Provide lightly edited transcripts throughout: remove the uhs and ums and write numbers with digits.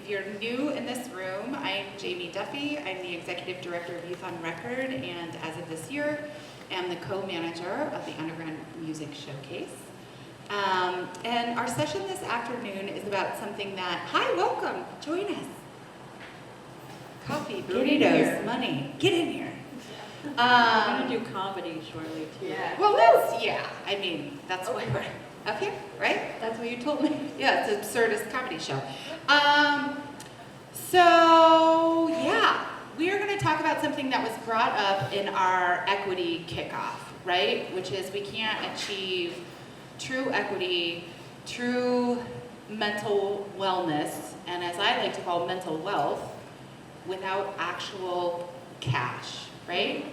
If you're new in this room, I'm Jamie Duffy. I'm the Executive Director of Youth on Record, and as of this year, am the co-manager of the Underground Music Showcase. And our session this afternoon is about something that, hi, welcome, join us. Coffee, burritos, money, get in here. We're going to do comedy shortly, too. Yeah. Well, that's why we're up here, right? That's what you told me. Yeah, it's the absurdist comedy show. So, we are going to talk about something that was brought up in our equity kickoff, right? Which is we can't achieve true equity, true mental wellness, and as I like to call mental wealth, without actual cash, right?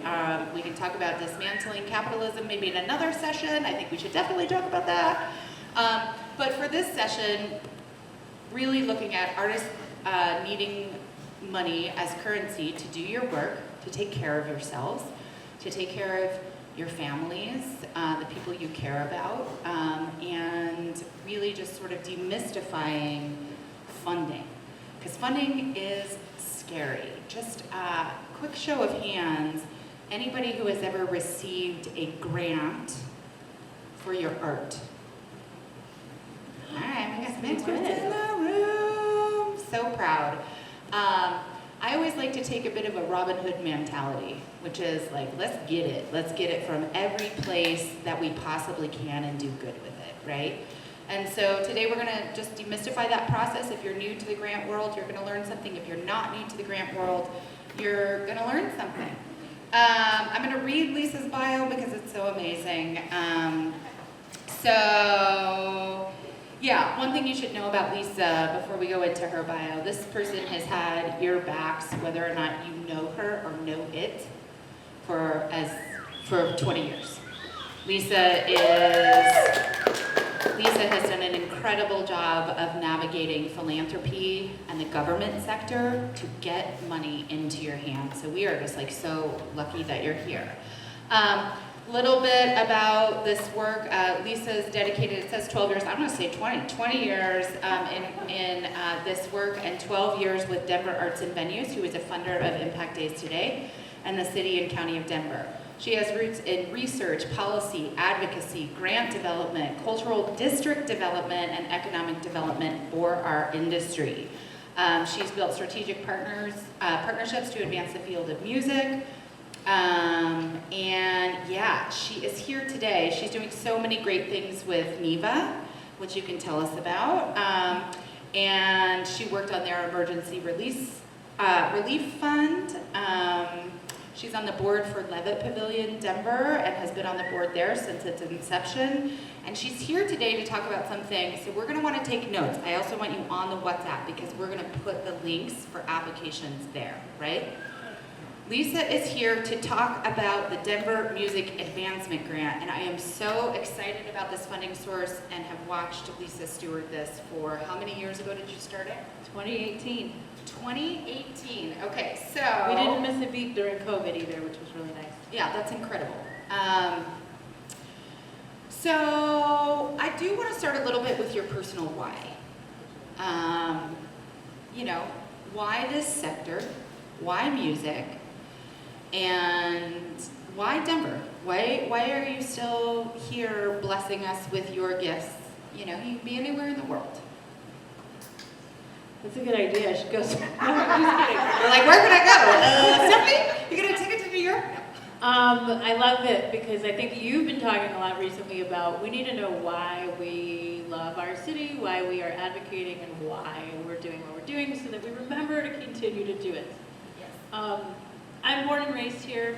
We can talk about dismantling capitalism maybe in another session. I think we should definitely talk about that. But for this session, really looking at artists needing money as currency to do your work, to take care of yourselves, to take care of your families, the people you care about, and really just sort of demystifying funding. Because funding is scary. Just a quick show of hands, anybody who has ever received a grant for your art? All right, we got some experts in the room. So proud. I always like to take a bit of a Robin Hood mentality, which is like, let's get it. Let's get it from every place that we possibly can and do good with it, right? And so today we're going to just demystify that process. If you're new to the grant world, you're going to learn something. If you're not new to the grant world, you're going to learn something. I'm going to read Lisa's bio because it's so amazing. One thing you should know about Lisa before we go into her bio, this person has had your backs, whether or not you know her or know it, for 20 years. Lisa has done an incredible job of navigating philanthropy and the government sector to get money into your hands. So we are just like so lucky that you're here. Little bit about this work. Lisa's dedicated, it says 12 years, I'm gonna say 20 years in this work, and 12 years with Denver Arts and Venues, who is a funder of Impact Days Today and the City and County of Denver. She has roots in research, policy, advocacy, grant development, cultural district development, and economic development for our industry. She's built strategic partnerships to advance the field of music. She is here today. She's doing so many great things with NEVA, which you can tell us about. And she worked on their emergency relief fund. She's on the board for Levitt Pavilion Denver and has been on the board there since its inception. And she's here today to talk about something. So we're going to want to take notes. I also want you on the WhatsApp because we're going to put the links for applications there, right? Lisa is here to talk about the Denver Music Advancement Grant, and I am so excited about this funding source and have watched Lisa steward this for, how many years ago did you start it? 2018. 2018, okay, so. We didn't miss a beat during COVID either, which was really nice. Yeah, that's incredible. So I do want to start a little bit with your personal why. Why this sector? Why music? And why Denver? Why are you still here blessing us with your gifts? You can be anywhere in the world. That's a good idea. I should go. No, I'm just kidding. You're like, where can I go? Stephanie, you gonna take it to New York? I love it because I think you've been talking a lot recently about we need to know why we love our city, why we are advocating, and why we're doing what we're doing so that we remember to continue to do it. Yes. I'm born and raised here,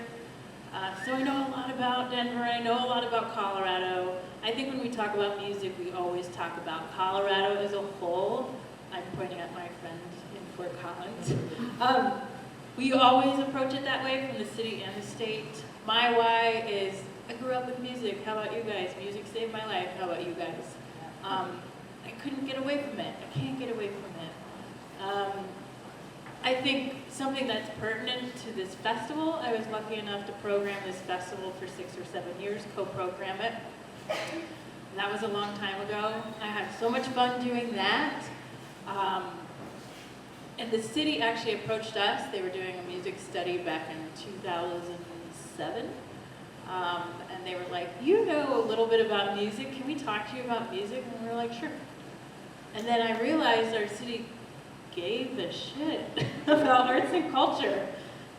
so I know a lot about Denver, I know a lot about Colorado. I think when we talk about music, we always talk about Colorado as a whole. I'm pointing at my friend in Fort Collins. We always approach it that way from the city and the state. My why is, I grew up with music, how about you guys? Music saved my life, how about you guys? I couldn't get away from it, I can't get away from it. I think something that's pertinent to this festival, I was lucky enough to program this festival for 6 or 7 years, co-program it. That was a long time ago. I had so much fun doing that. And the city actually approached us. They were doing a music study back in 2007. And they were like, you know a little bit about music. Can we talk to you about music? And we were like, sure. And then I realized our city gave a shit about arts and culture.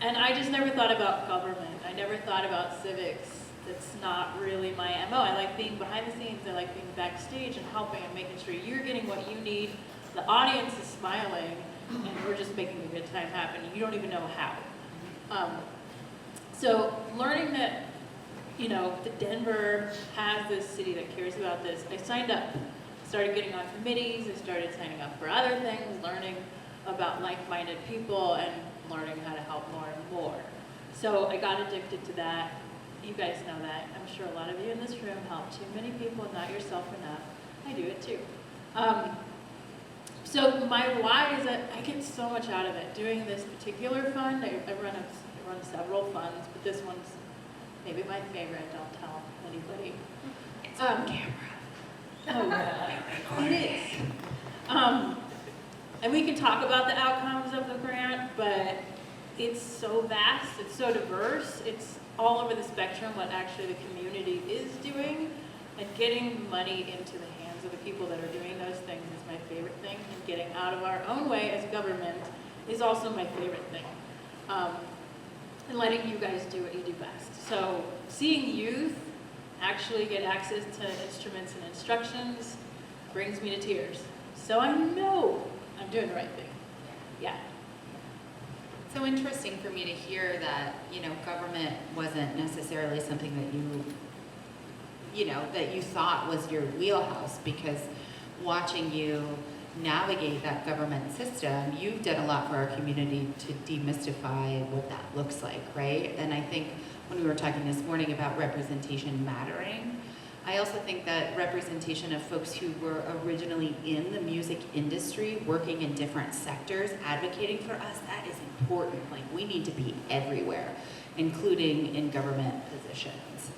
And I just never thought about government. I never thought about civics. That's not really my MO. I like being behind the scenes. I like being backstage and helping and making sure you're getting what you need. The audience is smiling, and we're just making a good time happen. You don't even know how. So learning that, you know, that Denver has this city that cares about this, I signed up. Started getting on committees. I started signing up for other things, learning about like-minded people, and learning how to help more and more. So I got addicted to that. You guys know that. I'm sure a lot of you in this room help too many people, not yourself enough. I do it too. So my why is that I get so much out of it. Doing this particular fund, I run several funds, but this one's maybe my favorite. Don't tell anybody. It's on camera. Oh yeah, it is. And we can talk about the outcomes of the grant, but it's so vast, it's so diverse, it's all over the spectrum what actually the community is doing, and getting money into the hands of the people that are doing those things is my favorite thing, and getting out of our own way as government is also my favorite thing. And letting you guys do what you do best. So seeing youth actually get access to instruments and instructions brings me to tears. So I know I'm doing the right thing. Yeah. So interesting for me to hear that, you know, government wasn't necessarily something that that you thought was your wheelhouse, because watching you navigate that government system, you've done a lot for our community to demystify what that looks like, right? And I think when we were talking this morning about representation mattering, I also think that representation of folks who were originally in the music industry, working in different sectors, advocating for us, that is important. Like, we need to be everywhere, including in government positions.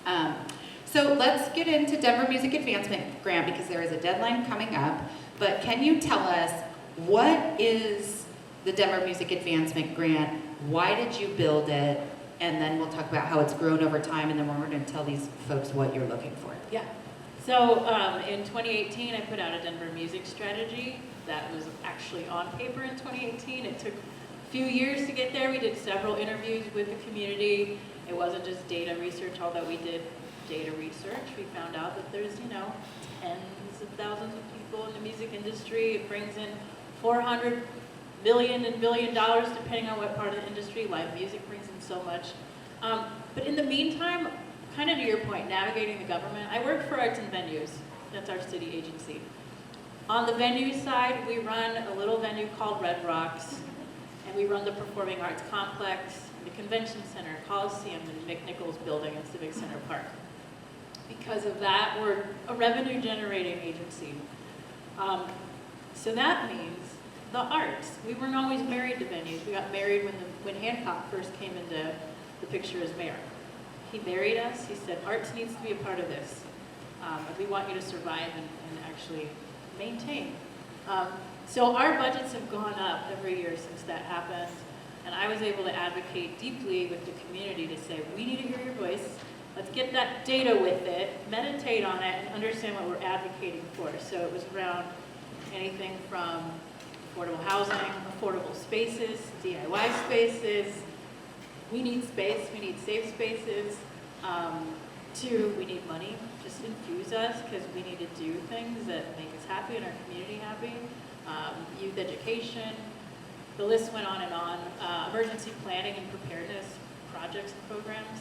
So let's get into Denver Music Advancement Grant, because there is a deadline coming up. But can you tell us, what is the Denver Music Advancement Grant? Why did you build it? And then we'll talk about how it's grown over time, and then we're going to tell these folks what you're looking for. Yeah. So in 2018, I put out a Denver music strategy that was actually on paper in 2018. It took a few years to get there. We did several interviews with the community. It wasn't just data research, although we did data research. We found out that there's, tens of thousands of people in the music industry. It brings in $400 million and $1 billion, depending on what part of the industry. Live music brings in so much. But in the meantime, kind of to your point, navigating the government, I work for Arts and Venues. That's our city agency. On the venue side, we run a little venue called Red Rocks, and we run the Performing Arts Complex, the Convention Center, Coliseum, and McNichols Building and Civic Center Park. Because of that, we're a revenue-generating agency. So that means the arts. We weren't always married to venues. We got married when Hancock first came into the picture as mayor. He married us. He said, arts needs to be a part of this. And we want you to survive and actually maintain. So our budgets have gone up every year since that happened. And I was able to advocate deeply with the community to say, we need to hear your voice. Let's get that data with it, meditate on it, and understand what we're advocating for. So it was around anything from affordable housing, affordable spaces, DIY spaces. We need space, we need safe spaces. Two, we need money. Just infuse us, because we need to do things that make us happy and our community happy. Youth education, the list went on and on. Emergency planning and preparedness projects and programs.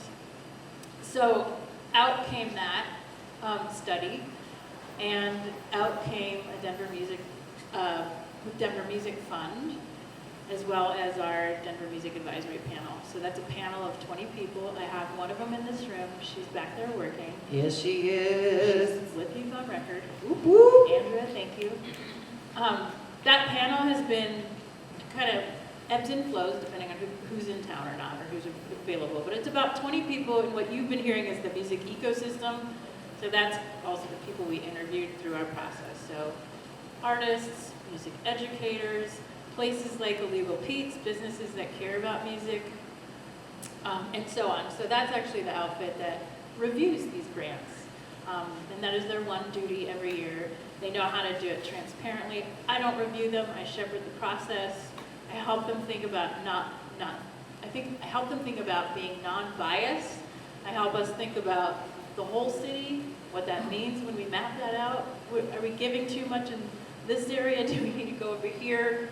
So out came that study, and out came a Denver Music Fund, as well as our Denver Music Advisory Panel. So that's a panel of 20 people. I have one of them in this room. She's back there working. Yes, she is. She's with these on record. Whoop, whoop. Andrea, thank you. That panel has been kind of ebbs and flows depending on who's in town or not, or who's available. But it's about 20 people in what you've been hearing is the music ecosystem. So that's also the people we interviewed through our process. So artists, music educators, places like Illegal Pete's, businesses that care about music, and so on. So that's actually the outfit that reviews these grants. And that is their one duty every year. They know how to do it transparently. I don't review them, I shepherd the process. I help them think about I help them think about being non-biased. I help us think about the whole city, what that means when we map that out. Are we giving too much in this area? Do we need to go over here?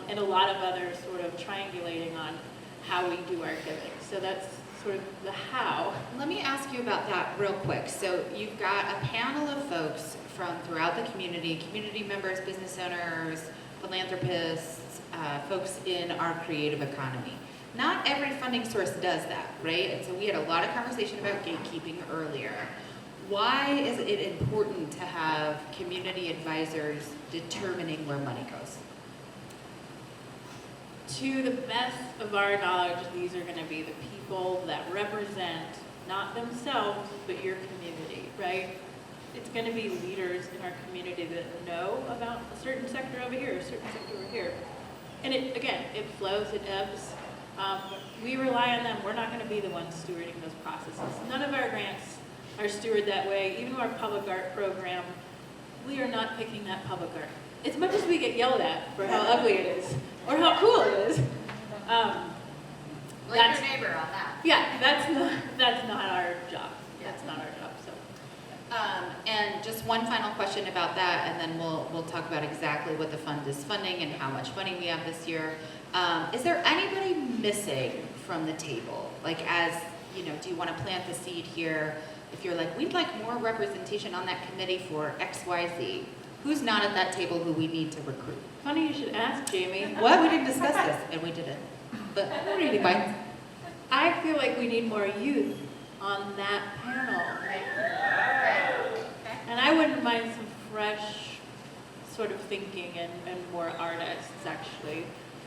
And a lot of other sort of triangulating on how we do our giving. So that's sort of the how. Let me ask you about that real quick. So you've got a panel of folks from throughout the community members, business owners, philanthropists, folks in our creative economy. Not every funding source does that, right? And so we had a lot of conversation about gatekeeping earlier. Why is it important to have community advisors determining where money goes? To the best of our knowledge, these are going to be the people that represent not themselves, but your community, right? It's going to be leaders in our community that know about a certain sector over here, a certain sector over here. And it, again, it flows, it ebbs. We rely on them. We're not going to be the ones stewarding those processes. None of our grants are stewarded that way. Even our public art program, we are not picking that public art. As much as we get yelled at for how ugly it is, or how cool it is. Like your neighbor on that. Yeah, that's not our job. That's not our job. So. And just one final question about that, and then we'll talk about exactly what the fund is funding and how much money we have this year. Is there anybody missing from the table? Like, as you know, do you want to plant the seed here? If you're like, we'd like more representation on that committee for XYZ, who's not at that table who we need to recruit? Funny you should ask, Jamie. Well, we didn't discuss this, and we didn't. But anyway, I feel like we need more youth on that panel. And I wouldn't mind some fresh sort of thinking and more artists, actually.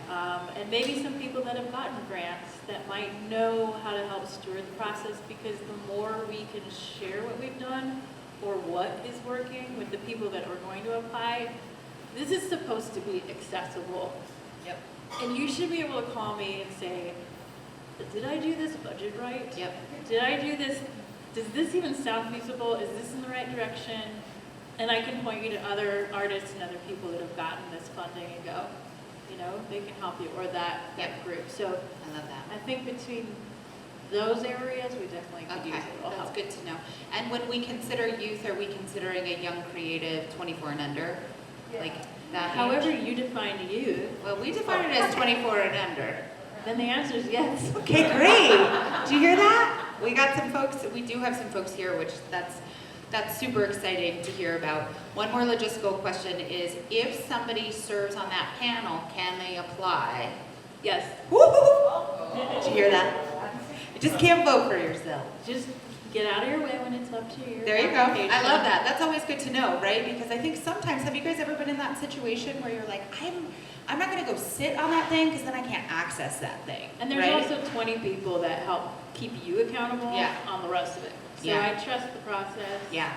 And maybe some people that have gotten grants that might know how to help steward the process, because the more we can share what we've done or what is working with the people that are going to apply, this is supposed to be accessible. Yep. And you should be able to call me and say, did I do this budget right? Yep. Did I do this? Does this even sound feasible? Is this in the right direction? And I can point you to other artists and other people that have gotten this funding and go, you know, they can help you, or that group. So I love that. I think between those areas, we definitely could use Okay, a little that's help. good to know. And when we consider youth, are we considering a young creative 24 and under? Like that However age? you define youth, Well, we define it as 24 and under. then the answer is yes. Okay, great. Do you hear that? We got some folks, we do have some folks here, which that's super exciting to hear about. One more logistical question is, if somebody serves on that panel, can they apply? Yes. Woo-hoo-hoo. Did you hear that? You just can't vote for yourself. Just get out of your way when it's up to you. There you go. I love that. That's always good to know, right? Because I think sometimes, have you guys ever been in that situation where you're like, I'm not going to go sit on that thing because then I can't access that thing. And there's right? also 20 people that help keep you accountable on the rest of it. So Yeah. I trust the process. Yeah,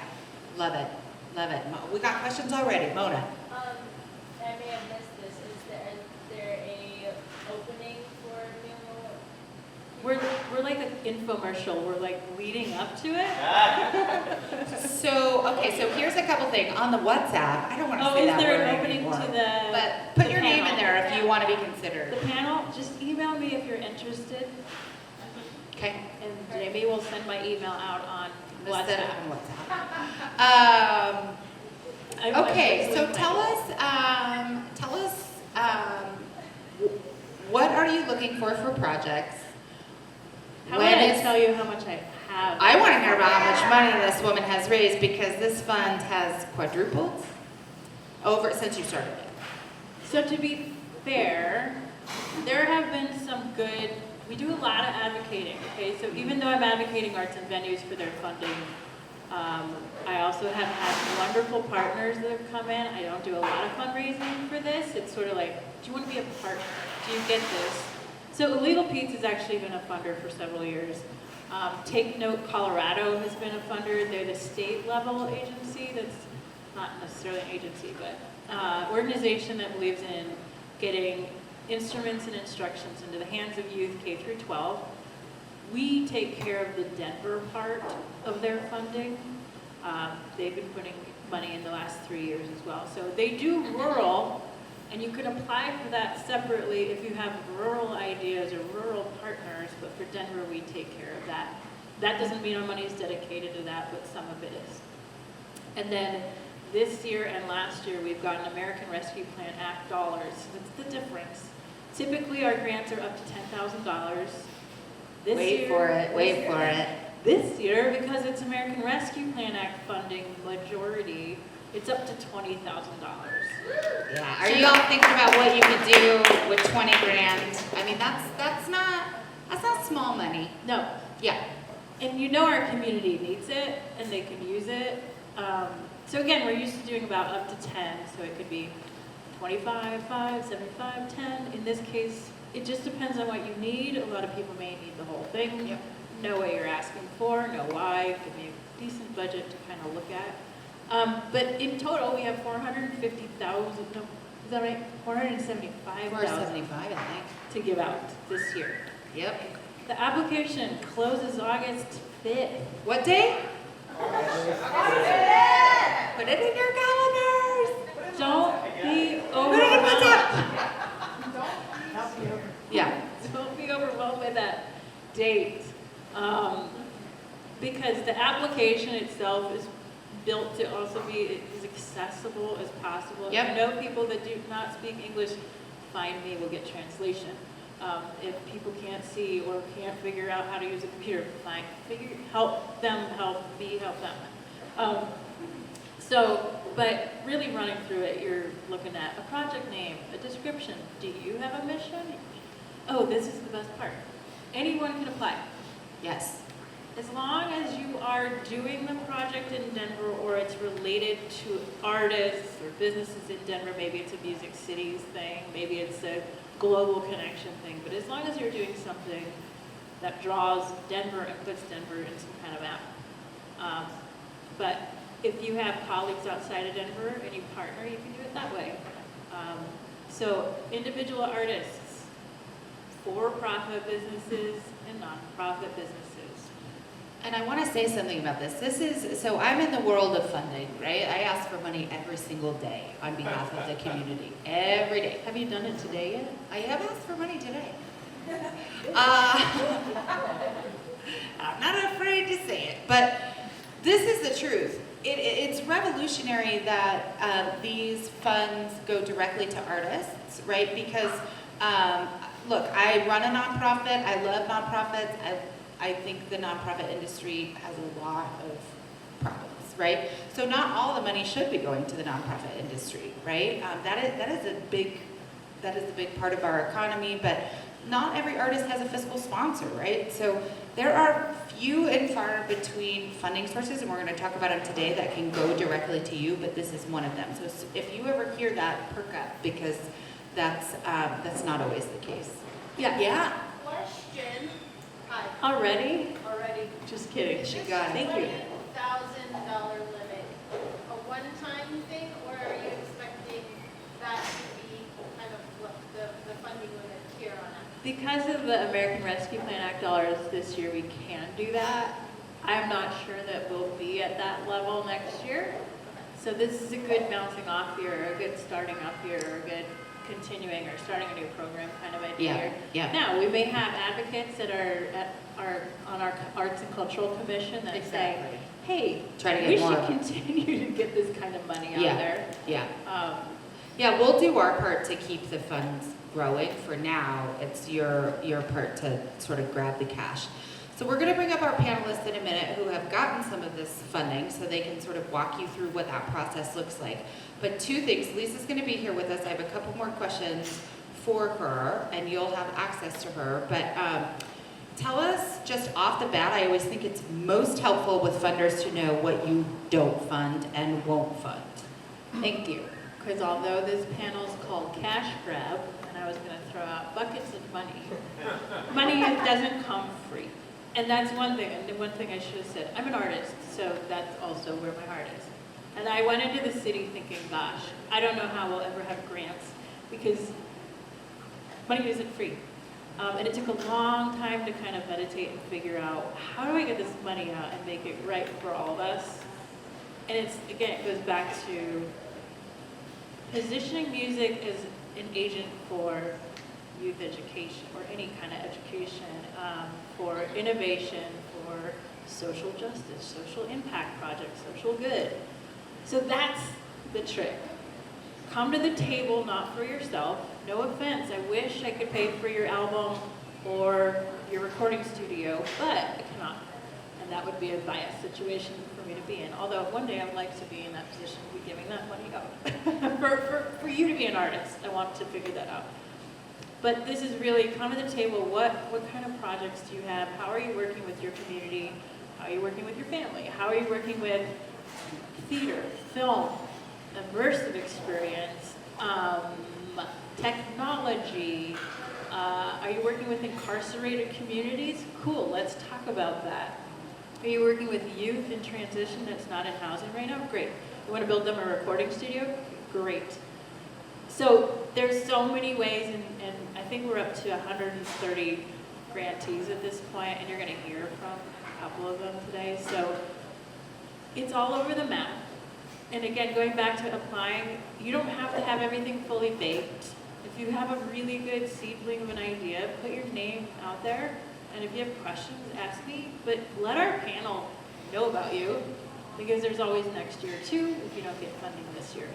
love it, love it. We got questions already, Mona. I may have missed this. Is there a opening for new? We're like an infomercial. We're like leading up to it. So, okay, so here's a couple things. On the WhatsApp, I don't want to say Is that there word an opening anymore. to the But put the your name in panel? there if you want to be considered. The panel, just email me if you're interested, Okay. and Jamie will send my email out on Let's set it WhatsApp. on WhatsApp. Okay, so tell us, what are you looking for projects? How When would I is- tell you how much I have? I want to hear about how much money this woman has raised, because this fund has quadrupled over since you started it. So to be fair, there have been some good, we do a lot of advocating, okay? So even though I'm advocating arts and venues for their funding, I also have had wonderful partners that have come in. I don't do a lot of fundraising for this. It's sort of like, do you want to be a partner? Do you get this? So Illegal Pete's has actually been a funder for several years. Take Note Colorado has been a funder. They're the state level agency that's not necessarily an agency, but organization that believes in getting instruments and instructions into the hands of youth K through 12. We take care of the Denver part of their funding. They've been putting money in the last 3 years as well. So they do rural, and you can apply for that separately if you have rural ideas or rural partners, but for Denver, we take care of that. That doesn't mean our money is dedicated to that, but some of it is. And then this year and last year, we've gotten American Rescue Plan Act dollars. That's the difference. Typically, our grants are up to $10,000. Wait for it. This year, because it's American Rescue Plan Act funding majority, it's up to $20,000. Yeah, are you all thinking about what you could do with 20 grand? I mean, that's not small money. No, Yeah, and you know our community needs it, and they can use it. So again, we're used to doing about up to 10, so it could be 25, 5, 75, 10. In this case, it just depends on what you need. A lot of people may need the whole thing. Yep. Know what you're asking for, know why, give me a decent budget to kind of look at. But in total, we have 450,000, no, is that right? 475,000 475, I think. to give out this year. Yep. The application closes August 5th. What day? Put it in your calendars. Don't be Put it in overwhelmed. WhatsApp. Yeah. Don't be overwhelmed by that date. Because the application itself is built to also be as accessible as possible. Yep. If you know people that do not speak English, find me, we'll get translation. If people can't see or can't figure out how to use a computer, help them help me help them. But really running through it, you're looking at a project name, a description. Do you have a mission? Oh, this is the best part. Anyone can apply. Yes. As long as you are doing the project in Denver or it's related to artists or businesses in Denver, maybe it's a Music Cities thing, maybe it's a global connection thing, but as long as you're doing something that draws Denver and puts Denver in some kind of map. But if you have colleagues outside of Denver and you partner, you can do it that way. So individual artists, for-profit businesses, and non-profit businesses. And I want to say something about this. So I'm in the world of funding, right? I ask for money every single day on behalf of the community, every day. Have you done it today yet? I have asked for money today. I'm not afraid to say it, but this is the truth. It's revolutionary that these funds go directly to artists, right? Because, look, I run a nonprofit. I love nonprofits. I think the nonprofit industry has a lot of problems, right? So not all the money should be going to the nonprofit industry, right? That is a big part of our economy, but not every artist has a fiscal sponsor, right? So there are few and far between funding sources, and we're going to talk about them today, that can go directly to you, but this is one of them. So if you ever hear that, perk up, because that's not always the case. Yeah. Question. Hi. Already? Already. Just kidding. She got it. Thank you. $1,000 limit, a one-time thing, or are you expecting that to be kind of what the funding limit here on out? Because of the American Rescue Plan Act dollars this year, we can do that. I'm not sure that we'll be at that level next year. So this is a good bouncing off year, a good starting up year, a good continuing or starting a new program kind of idea. Yeah. Now, we may have advocates that on our Arts and Cultural Commission that say, Exactly. hey, Try to get we more should of it. continue to get this kind of money out Yeah. there. Yeah. Um, We'll do our part to keep the funds growing. For now, it's your part to sort of grab the cash. So we're going to bring up our panelists in a minute who have gotten some of this funding so they can sort of walk you through what that process looks like. But two things, Lisa's going to be here with us. I have a couple more questions for her, and you'll have access to her. But tell us just off the bat, I always think it's most helpful with funders to know what you don't fund and won't fund. Thank you. Because although this panel is called Cash Grab, and I was going to throw out buckets of money, money doesn't come free. And that's one thing, and the one thing I should have said, I'm an artist, so that's also where my heart is. And I went into the city thinking, gosh, I don't know how we'll ever have grants, because money isn't free. And it took a long time to kind of meditate and figure out, how do I get this money out and make it right for all of us? And again, it goes back to positioning music as an agent for youth education or any kind of education, for innovation, for social justice, social impact projects, social good. So that's the trick. Come to the table not for yourself. No offense, I wish I could pay for your album or your recording studio, but I cannot. And that would be a biased situation for me to be in. Although one day I'd like to be in that position to be giving that money out. for you to be an artist, I want to figure that out. But this is really, come to the table, what kind of projects do you have? How are you working with your community? How are you working with your family? How are you working with theater, film, immersive experience, technology? Are you working with incarcerated communities? Cool, let's talk about that. Are you working with youth in transition that's not in housing right now? Great. You want to build them a recording studio? Great. So there's so many ways, and I think we're up to 130 grantees at this point, and you're going to hear from a couple of them today. So it's all over the map. And again, going back to applying, you don't have to have everything fully baked. If you have a really good seedling of an idea, put your name out there. And if you have questions, ask me. But let our panel know about you, because there's always next year too if you don't get funding this year.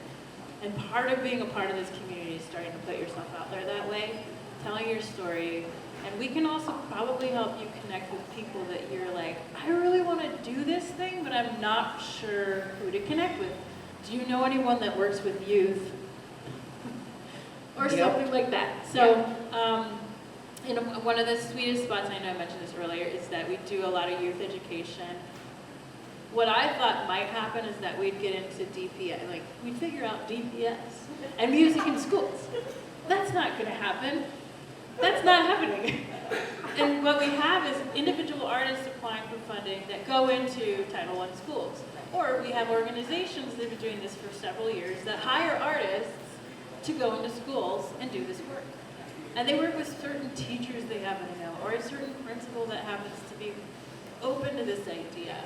And part of being a part of this community is starting to put yourself out there that way, telling your story. And we can also probably help you connect with people that you're like, I really want to do this thing, but I'm not sure who to connect with. Do you know anyone that works with youth? Or something like that. So, one of the sweetest spots, I know I mentioned this earlier, is that we do a lot of youth education. What I thought might happen is that we'd get into DPS, like we'd figure out DPS and music in schools. That's not going to happen. That's not happening. And what we have is individual artists applying for funding that go into Title I schools. Or we have organizations that have been doing this for several years that hire artists to go into schools and do this work. And they work with certain teachers they happen to know, or a certain principal that happens to be open to this idea.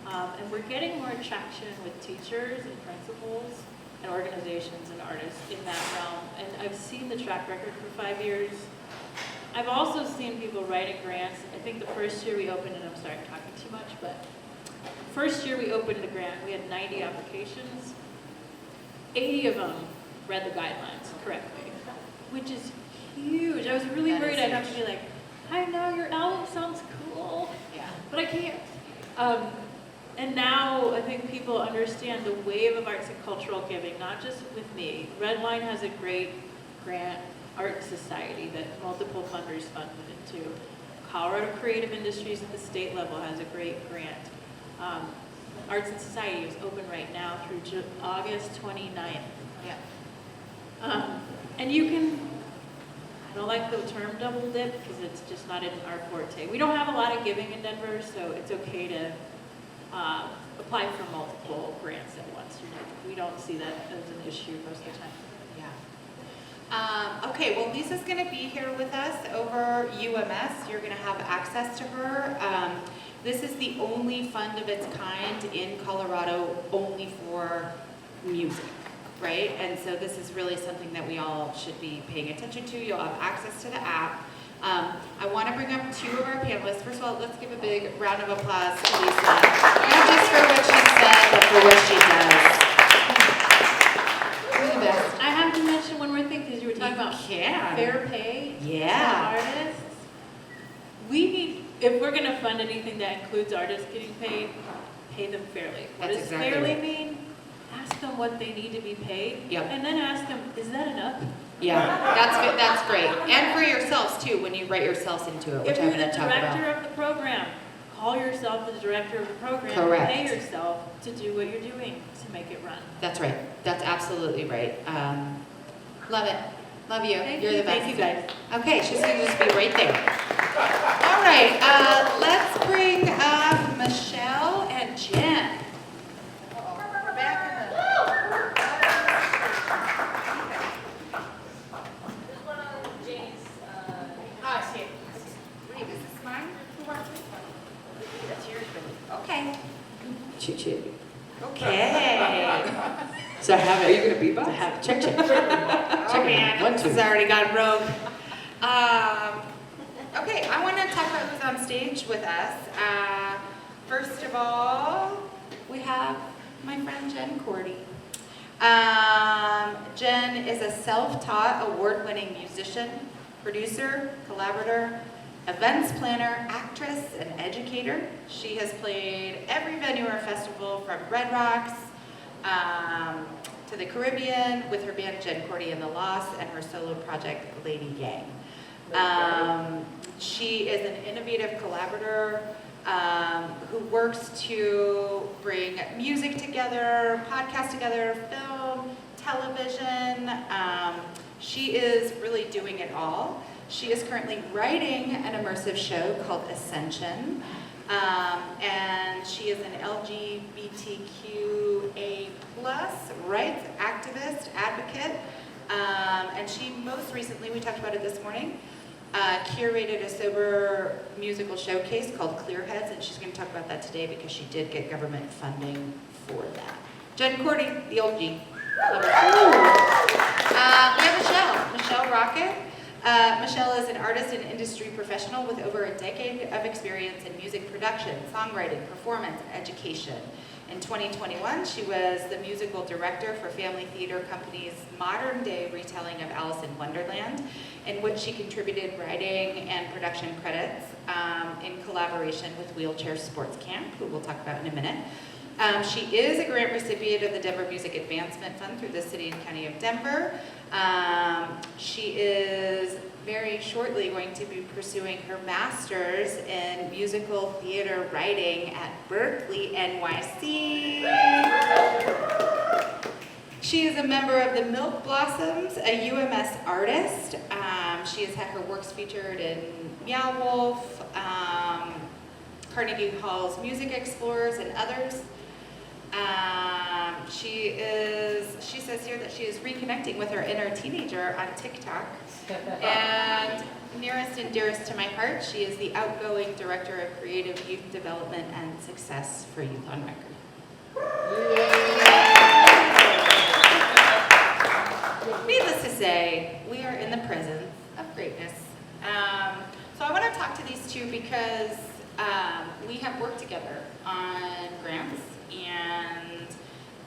And we're getting more traction with teachers and principals and organizations and artists in that realm. And I've seen the track record for 5 years. I've also seen people writing grants. I think the first year we opened, and I'm sorry I'm talking too much, but first year we opened the grant, we had 90 applications. 80 of them read the guidelines correctly, which is huge. I was really worried I'd have to be like, I know your album sounds cool, but I can't. And now I think people understand the wave of arts and cultural giving, not just with me. Redline has a great grant, Art Society, that multiple funders funded into. Colorado Creative Industries at the state level has a great grant. Arts and Society is open right now through August 29th. And you can, I don't like the term double dip because it's just not in our forte. We don't have a lot of giving in Denver, so it's okay to apply for multiple grants at once. We don't see that as an issue most of the time. Okay, well, Lisa's going to be here with us over UMS. You're going to have access to her. This is the only fund of its kind in Colorado only for music, right? And so this is really something that we all should be paying attention to. You'll have access to the app. I want to bring up two of our panelists. First of all, let's give a big round of applause to Lisa. Not just for what she said, but for what she does. You're the best. I have to mention one more thing because you were talking about fair pay to artists. We need, if we're going to fund anything that includes artists getting paid, pay them fairly. What does fairly mean? Ask them what they need to be paid, and then ask them, is that enough? Yeah, that's great. And for yourselves too, when you write yourselves into it, which if I'm you're going the to talk about. director of the program, call yourself the director of the program. Correct. And pay yourself to do what you're doing to make it run. That's right. That's absolutely right. Love it. Love you. You're the best. Thank you guys. Okay, she's going to just be right there. All right, let's bring up Michelle and Jen. We're back in the... This one on Janie's Choo choo. Okay. So I have Are it. you gonna beatbox? I have check check. Oh man, One, this two. has already gone rogue. Okay, I want to talk about who's on stage with us. First of all, we have my friend Jen Cordy. Jen is a self-taught, award-winning musician, producer, collaborator, events planner, actress, and educator. She has played every venue or festival from Red Rocks to the Caribbean with her band Jen Cordy and the Lost and her solo project Lady Gang. She is an innovative collaborator who works to bring music together, podcast together, film, television. She is really doing it all. She is currently writing an immersive show called Ascension, and she is an LGBTQA+ rights activist, advocate, and she most recently, we talked about it this morning, curated a sober musical showcase called Clearheads, and she's going to talk about that today because she did get government funding for that. Jen Cordy, the OG. Love her. We have Michelle Rocket. Michelle is an artist and industry professional with over a decade of experience in music production, songwriting, performance, education. In 2021, she was the musical director for Family Theater Company's modern-day retelling of Alice in Wonderland, in which she contributed writing and production credits in collaboration with Wheelchair Sports Camp, who we'll talk about in a minute. She is a grant recipient of the Denver Music Advancement Fund through the City and County of Denver. She is very shortly going to be pursuing her master's in musical theater writing at Berkeley, NYC. She is a member of the Milk Blossoms, a UMS artist. She has had her works featured in Meow Wolf, Carnegie Hall's Music Explorers, and others. She says here that she is reconnecting with her inner teenager on TikTok. And nearest and dearest to my heart, she is the outgoing Director of Creative Youth Development and Success for Youth on Record. Needless to say, we are in the presence of greatness. So I want to talk to these two because we have worked together on grants and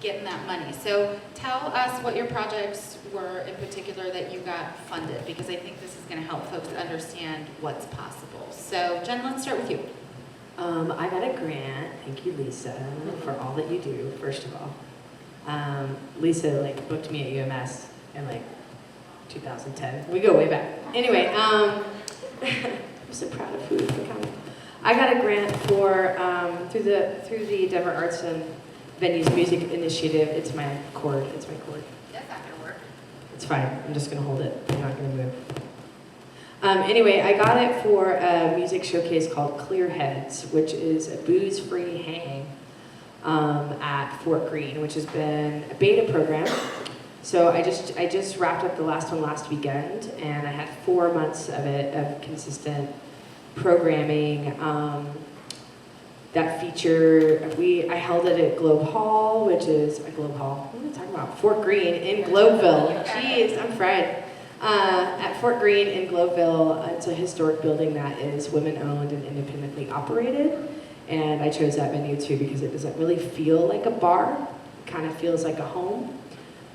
getting that money. So tell us what your projects were in particular that you got funded, because I think this is going to help folks understand what's possible. So Jen, let's start with you. I got a grant. Thank you, Lisa, for all that you do, first of all. Lisa booked me at UMS in 2010. We go way back. Anyway, I'm so proud of who we've become. I got a grant for through the Denver Arts and Venues Music Initiative. It's my cord. It's my cord. That's not going to work. It's fine. I'm just going to hold it. I'm not going to move. Anyway, I got it for a music showcase called Clearheads, which is a booze-free hang at Fort Greene, which has been a beta program. So I just wrapped up the last one last weekend, and I had 4 months of it of consistent programming. That feature, I held it at Globe Hall, which is a Globe Hall. What am I talking about? Fort Greene in Globeville. Jeez, I'm fried. At Fort Greene in Globeville, it's a historic building that is women-owned and independently operated. And I chose that venue too because it doesn't really feel like a bar. It kind of feels like a home.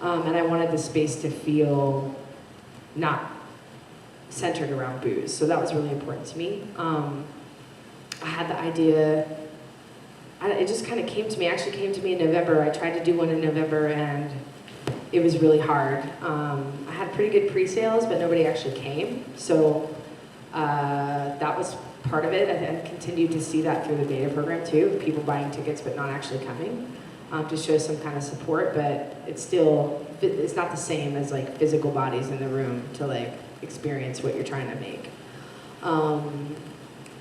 And I wanted the space to feel not centered around booze. So that was really important to me. I had the idea, it just kind of came to me, actually came to me in November. I tried to do one in November and it was really hard. I had pretty good pre-sales, but nobody actually came. So that was part of it. I continued to see that through the beta program too, people buying tickets but not actually coming to show some kind of support, but it's not the same as physical bodies in the room to experience what you're trying to make.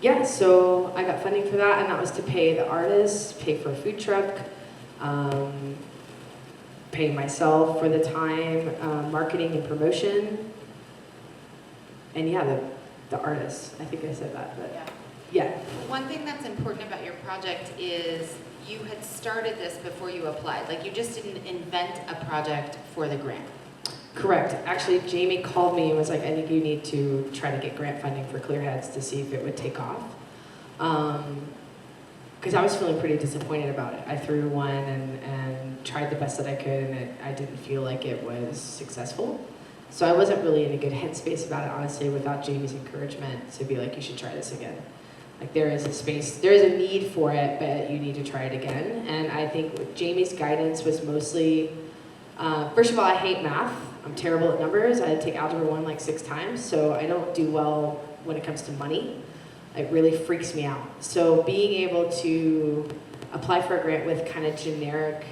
Yeah, so I got funding for that, and that was to pay the artists, pay for a food truck, pay myself for the time, marketing and promotion, and yeah, the artists. I think I said that, but yeah. One thing that's important about your project is you had started this before you applied. Like, you just didn't invent a project for the grant. Correct. Actually, Jamie called me and was like, I think you need to try to get grant funding for Clearheads to see if it would take off. Because I was feeling pretty disappointed about it. I threw one and tried the best that I could, and I didn't feel like it was successful. So I wasn't really in a good headspace about it, honestly, without Jamie's encouragement to be like, you should try this again. Like, there is a space, there is a need for it, but you need to try it again. And I think Jamie's guidance was mostly, first of all, I hate math. I'm terrible at numbers. I had to take Algebra 1 like 6 times, so I don't do well when it comes to money. It really freaks me out. So being able to apply for a grant with kind of generic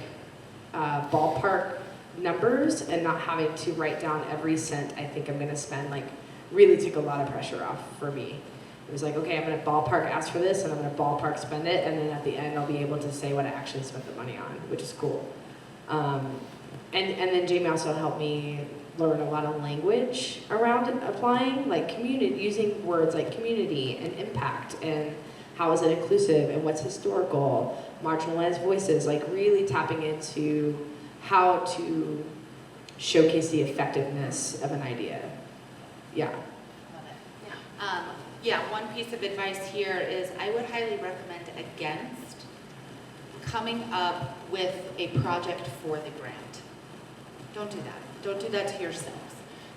ballpark numbers and not having to write down every cent I think I'm gonna spend, like, really took a lot of pressure off for me. It was like, okay, I'm gonna ballpark ask for this and I'm gonna ballpark spend it, and then at the end I'll be able to say what I actually spent the money on, which is cool. And then Jamie also helped me learn a lot of language around applying, like community, using words like community and impact and how is it inclusive and what's historical, marginalized voices, like really tapping into how to showcase the effectiveness of an idea. Yeah. Love it. Yeah, one piece of advice here is I would highly recommend against coming up with a project for the grant. Don't do that. Don't do that to yourselves.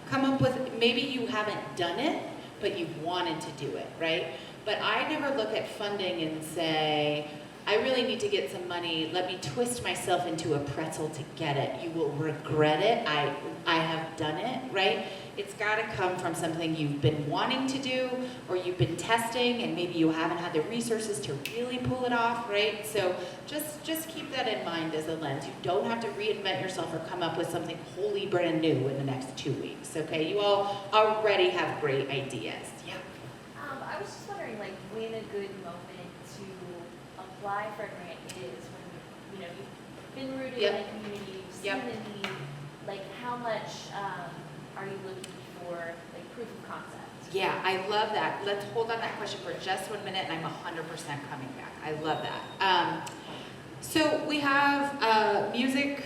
Come up with, maybe you haven't done it, but you've wanted to do it, right? But I never look at funding and say, I really need to get some money, let me twist myself into a pretzel to get it. You will regret it. I have done it, right? It's gotta come from something you've been wanting to do or you've been testing and maybe you haven't had the resources to really pull it off, right? So just keep that in mind as a lens. You don't have to reinvent yourself or come up with something wholly brand new in the next 2 weeks, okay? You all already have great ideas. Yeah. I was just wondering, like, when a good moment to apply for a grant is when you've been rooted in a community, you've seen the need. Like, how much are you looking for, like, proof of concept? Yeah, I love that. Let's hold on that question for just 1 minute, and I'm 100% coming back. I love that. So we have a music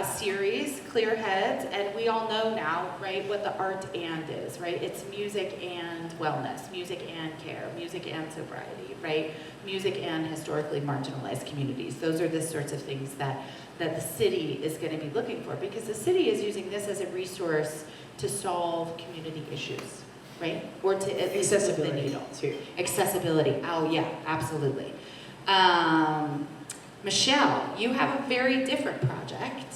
series, Clearheads, and we all know now, right, what the art and is, right? It's music and wellness, music and care, music and sobriety, right? Music and historically marginalized communities. Those are the sorts of things that the city is going to be looking for, because the city is using this as a resource to solve community issues, right? Or to at least move the needle. Accessibility. Oh yeah, absolutely. Michelle, you have a very different project,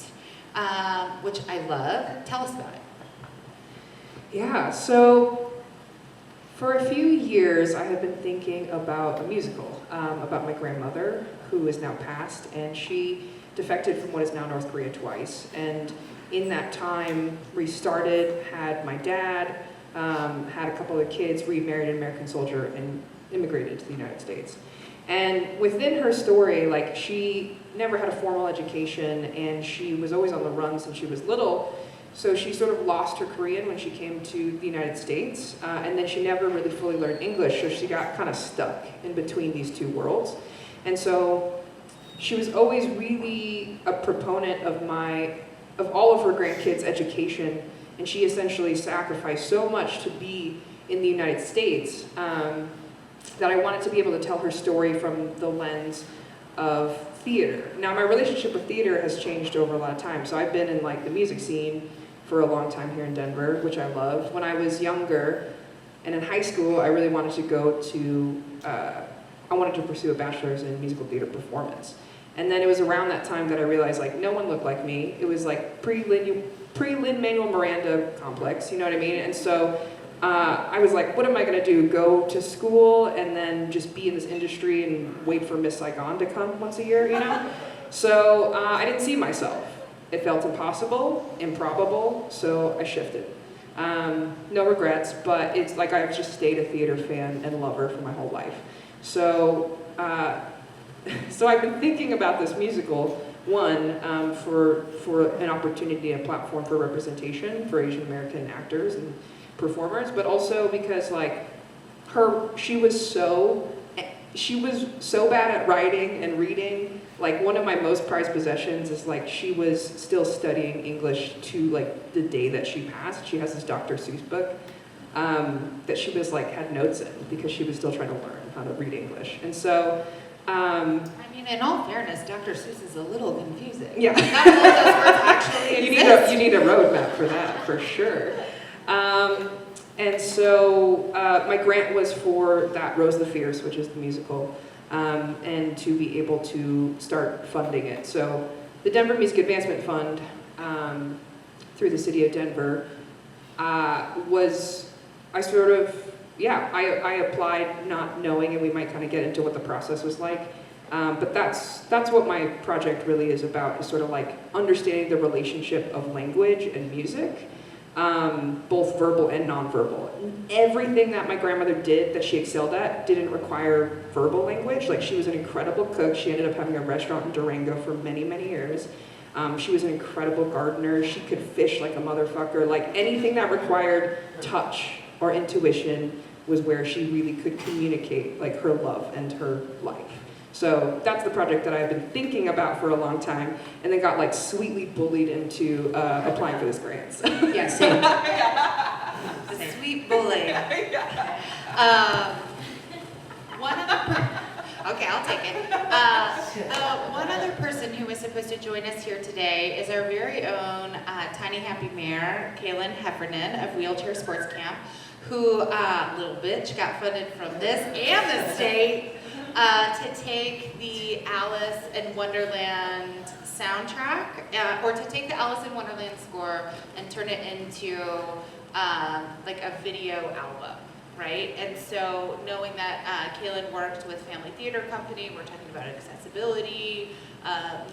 which I love. Tell us about it. Yeah, so for a few years I have been thinking about a musical about my grandmother, who is now passed, and she defected from what is now North Korea twice. And in that time, restarted, had my dad, had a couple of kids, remarried an American soldier, and immigrated to the United States. And within her story, like, she never had a formal education and she was always on the run since she was little. So she sort of lost her Korean when she came to the United States, and then she never really fully learned English, so she got kind of stuck in between these two worlds. And so she was always really a proponent of all of her grandkids' education, and she essentially sacrificed so much to be in the United States that I wanted to be able to tell her story from the lens of theater. Now, my relationship with theater has changed over a lot of time. So I've been in, like, the music scene for a long time here in Denver, which I love. When I was younger and in high school, I really wanted to go to, I wanted to pursue a bachelor's in musical theater performance. And then it was around that time that I realized, like, no one looked like me. It was like pre-Lin-Manuel Miranda complex, you know what I mean? And so I was like, what am I gonna do? Go to school and then just be in this industry and wait for Miss Saigon to come once a year, you know? So I didn't see myself. It felt impossible, improbable, so I shifted. No regrets, but it's like I've just stayed a theater fan and lover for my whole life. So, so I've been thinking about this musical, one, for an opportunity and a platform for representation for Asian American actors and performers, but also because, like, she was so bad at writing and reading Like one of my most prized possessions is like she was still studying English to like the day that she passed. She has this Dr. Seuss book that she was like had notes in because she was still trying to learn how to read English. And so, I mean, in all fairness, Dr. Seuss is a little confusing. yeah. Not all of those words actually exist. You need a roadmap for that, for sure. And so my grant was for that Rose the Fierce, which is the musical, and to be able to start funding it. So the Denver Music Advancement Fund, through the city of Denver, I applied not knowing, and we might kind of get into what the process was like. But that's what my project really is about, is sort of like understanding the relationship of language and music, both verbal and nonverbal. Everything that my grandmother did that she excelled at didn't require verbal language. Like, she was an incredible cook. She ended up having a restaurant in Durango for many, many years. She was an incredible gardener. She could fish like a motherfucker. Like, anything that required touch or intuition was where she really could communicate like her love and her life. So that's the project that I've been thinking about for a long time, and then got like sweetly bullied into applying for this grant. So. Yeah, same. The sweet bully. Okay, I'll take it. The one other person who was supposed to join us here today is our very own tiny happy mayor, Kaylin Heffernan of Wheelchair Sports Camp, who, little bitch, got funded from this and the state to take the Alice in Wonderland soundtrack, or to take the Alice in Wonderland score and turn it into like a video album. Right? And so knowing that Kaylin worked with Family Theater Company, we're talking about accessibility,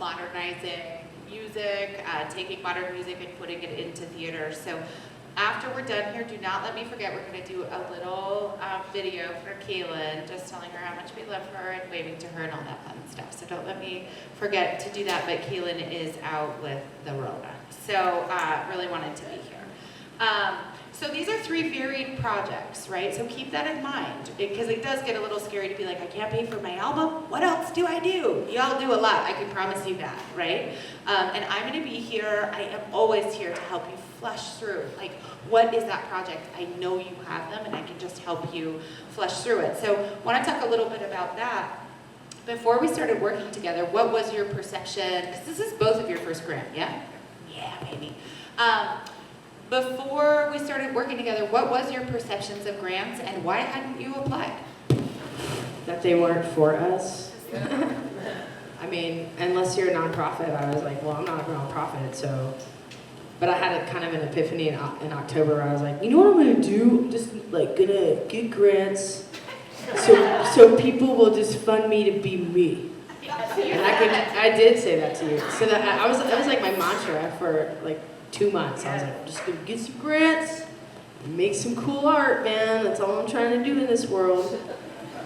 modernizing music, taking modern music and putting it into theater. So after we're done here, do not let me forget, we're going to do a little video for Kaylin, just telling her how much we love her and waving to her and all that fun stuff. So don't let me forget to do that, but Kaylin is out with the Rona. So really wanted to be here. So these are 3 varied projects, right? So keep that in mind, because it does get a little scary to be like, I can't pay for my album? What else do I do? Y'all do a lot, I can promise you that, right? And I'm gonna be here, I am always here to help you flesh through, like, what is that project? I know you have them, and I can just help you flesh through it. So I wanna talk a little bit about that. Before we started working together, what was your perception? Because this is both of your first grant, yeah? Yeah, baby. Before we started working together, what was your perceptions of grants and why hadn't you applied? That they weren't for us. I mean, unless you're a nonprofit, I was like, well, I'm not a nonprofit, so. But I had a kind of an epiphany in October where I was like, you know what I'm gonna do? I'm just like gonna get grants so people will just fund me to be me. And I did say that to you. So that was like my mantra for like 2 months. I was like, I'm just gonna get some grants, make some cool art, man. That's all I'm trying to do in this world.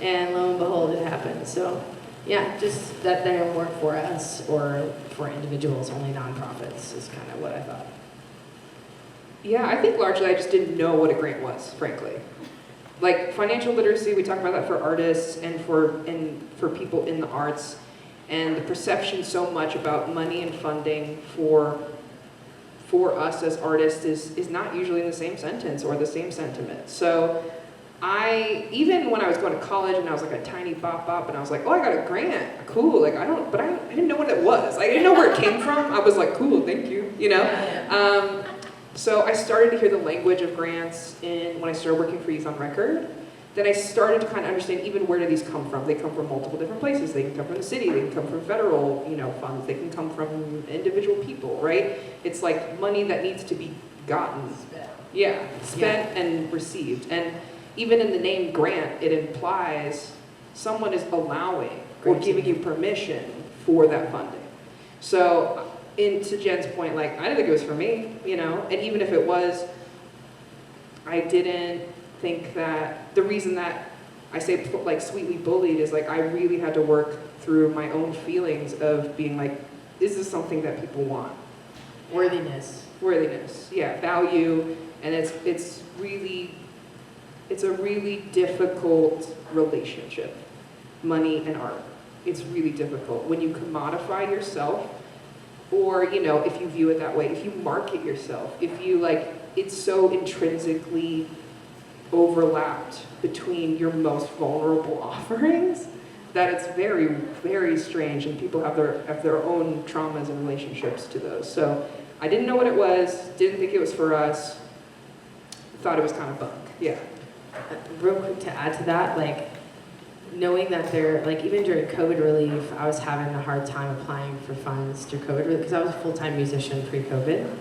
And lo and behold, it happened. So yeah, just that they weren't for us or for individuals, only nonprofits is kind of what I thought. Yeah, I think largely I just didn't know what a grant was, frankly. Like financial literacy, we talk about that for artists and for people in the arts, and the perception so much about money and funding for us as artists is not usually in the same sentence or the same sentiment. So even when I was going to college and I was like a tiny bop and I was like, oh, I got a grant, cool. Like I didn't know what it was. I didn't know where it came from. I was like, cool, thank you, you know? So I started to hear the language of grants when I started working for Youth on Record. Then I started to kind of understand even where do these come from. They come from multiple different places. They can come from the city. They can come from federal, funds. They can come from individual people, right? It's like money that needs to be gotten. Spent and received. And even in the name grant, it implies someone is allowing or giving you permission for that funding. So, to Jen's point, like, I didn't think it was for me, and even if it was, I didn't think that, the reason that I say, like, sweetly bullied is, like, I really had to work through my own feelings of being like, is this something that people want? Worthiness, yeah, value, and it's a really difficult relationship, money and art. it's really difficult. When you commodify yourself, or, you know, if you view it that way, if you market yourself, if you like, it's so intrinsically overlapped between your most vulnerable offerings that it's very, very strange, and people have their own traumas and relationships to those. So I didn't know what it was, didn't think it was for us, thought it was kind of bunk. Yeah. Real quick to add to that, like, knowing that they're, like, even during COVID relief, I was having a hard time applying for funds through COVID relief, because I was a full-time musician pre-COVID,